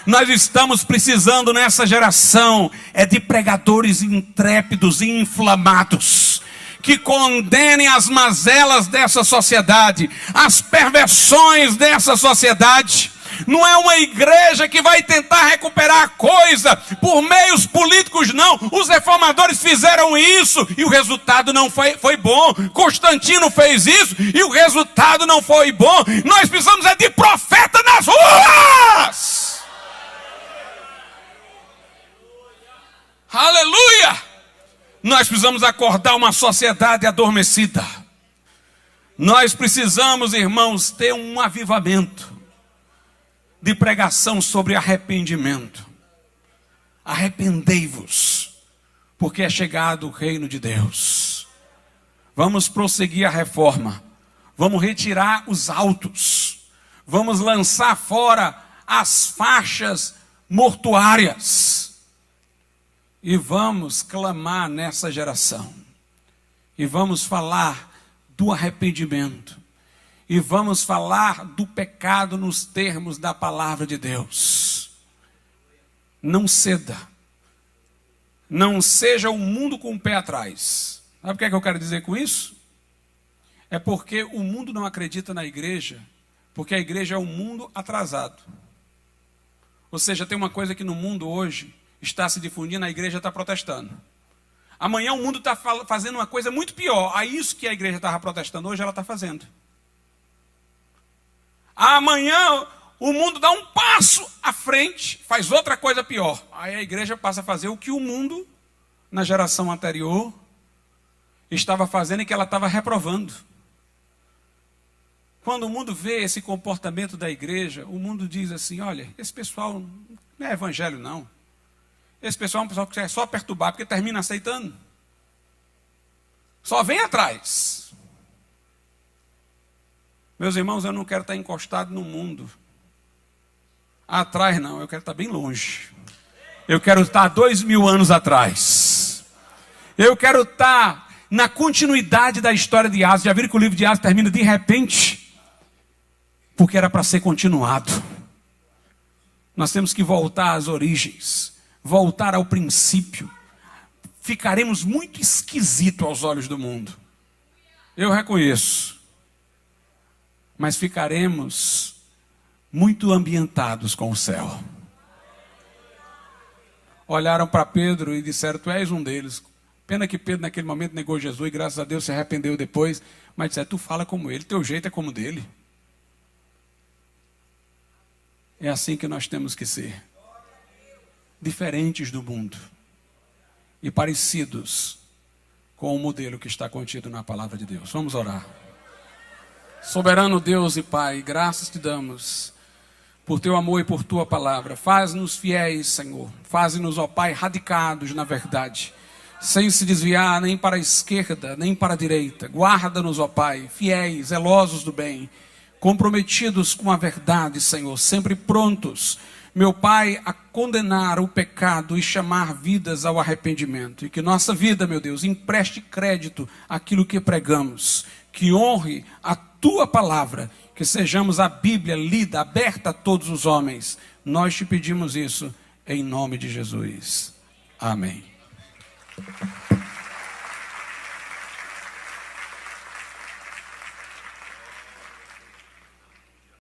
Nós estamos precisando nessa geração de pregadores intrépidos e inflamados, que condenem as mazelas dessa sociedade, as perversões dessa sociedade. Não é uma igreja que vai tentar recuperar a coisa por meios políticos, não. Os reformadores fizeram isso e o resultado não foi bom. Constantino fez isso e o resultado não foi bom. Nós precisamos de profeta nas ruas. Aleluia! Nós precisamos acordar uma sociedade adormecida. Nós precisamos, irmãos, ter um avivamento de pregação sobre arrependimento. Arrependei-vos, porque é chegado o reino de Deus. Vamos prosseguir a reforma. Vamos retirar os autos. Vamos lançar fora as faixas mortuárias. E vamos clamar nessa geração. E vamos falar do arrependimento. E vamos falar do pecado nos termos da palavra de Deus. Não ceda. Não seja o mundo com o pé atrás. Sabe o que é que eu quero dizer com isso? É porque o mundo não acredita na igreja, porque a igreja é um mundo atrasado. Ou seja, tem uma coisa que no mundo hoje está se difundindo, a igreja está protestando. Amanhã o mundo está fazendo uma coisa muito pior. A isso que a igreja estava protestando hoje, ela está fazendo. Amanhã o mundo dá um passo à frente, faz outra coisa pior. Aí a igreja passa a fazer o que o mundo, na geração anterior, estava fazendo e que ela estava reprovando. Quando o mundo vê esse comportamento da igreja, o mundo diz assim, olha, esse pessoal não é evangelho não. Esse pessoal é um pessoal que quer só perturbar, porque termina aceitando. Só vem atrás. Meus irmãos, eu não quero estar encostado no mundo. Atrás não, eu quero estar bem longe. Eu quero estar 2000 anos atrás. Eu quero estar na continuidade da história de Atos. Já viram que o livro de Atos termina de repente? Porque era para ser continuado. Nós temos que voltar às origens, voltar ao princípio. Ficaremos muito esquisitos aos olhos do mundo. Eu reconheço. Mas ficaremos muito ambientados com o céu. Olharam para Pedro e disseram: tu és um deles. Pena que Pedro naquele momento negou Jesus e graças a Deus se arrependeu depois. Mas disseram: tu fala como ele, teu jeito é como dele. É assim que nós temos que ser. Diferentes do mundo. E parecidos com o modelo que está contido na palavra de Deus. Vamos orar. Soberano Deus e Pai, graças te damos por teu amor e por tua palavra. Faz-nos fiéis, Senhor. Faz-nos, ó Pai, radicados na verdade, sem se desviar nem para a esquerda, nem para a direita. Guarda-nos, ó Pai, fiéis, zelosos do bem, comprometidos com a verdade, Senhor, sempre prontos, meu Pai, a condenar o pecado e chamar vidas ao arrependimento. E que nossa vida, meu Deus, empreste crédito àquilo que pregamos, que honre a tua palavra, que sejamos a Bíblia lida, aberta a todos os homens. Nós te pedimos isso em nome de Jesus. Amém.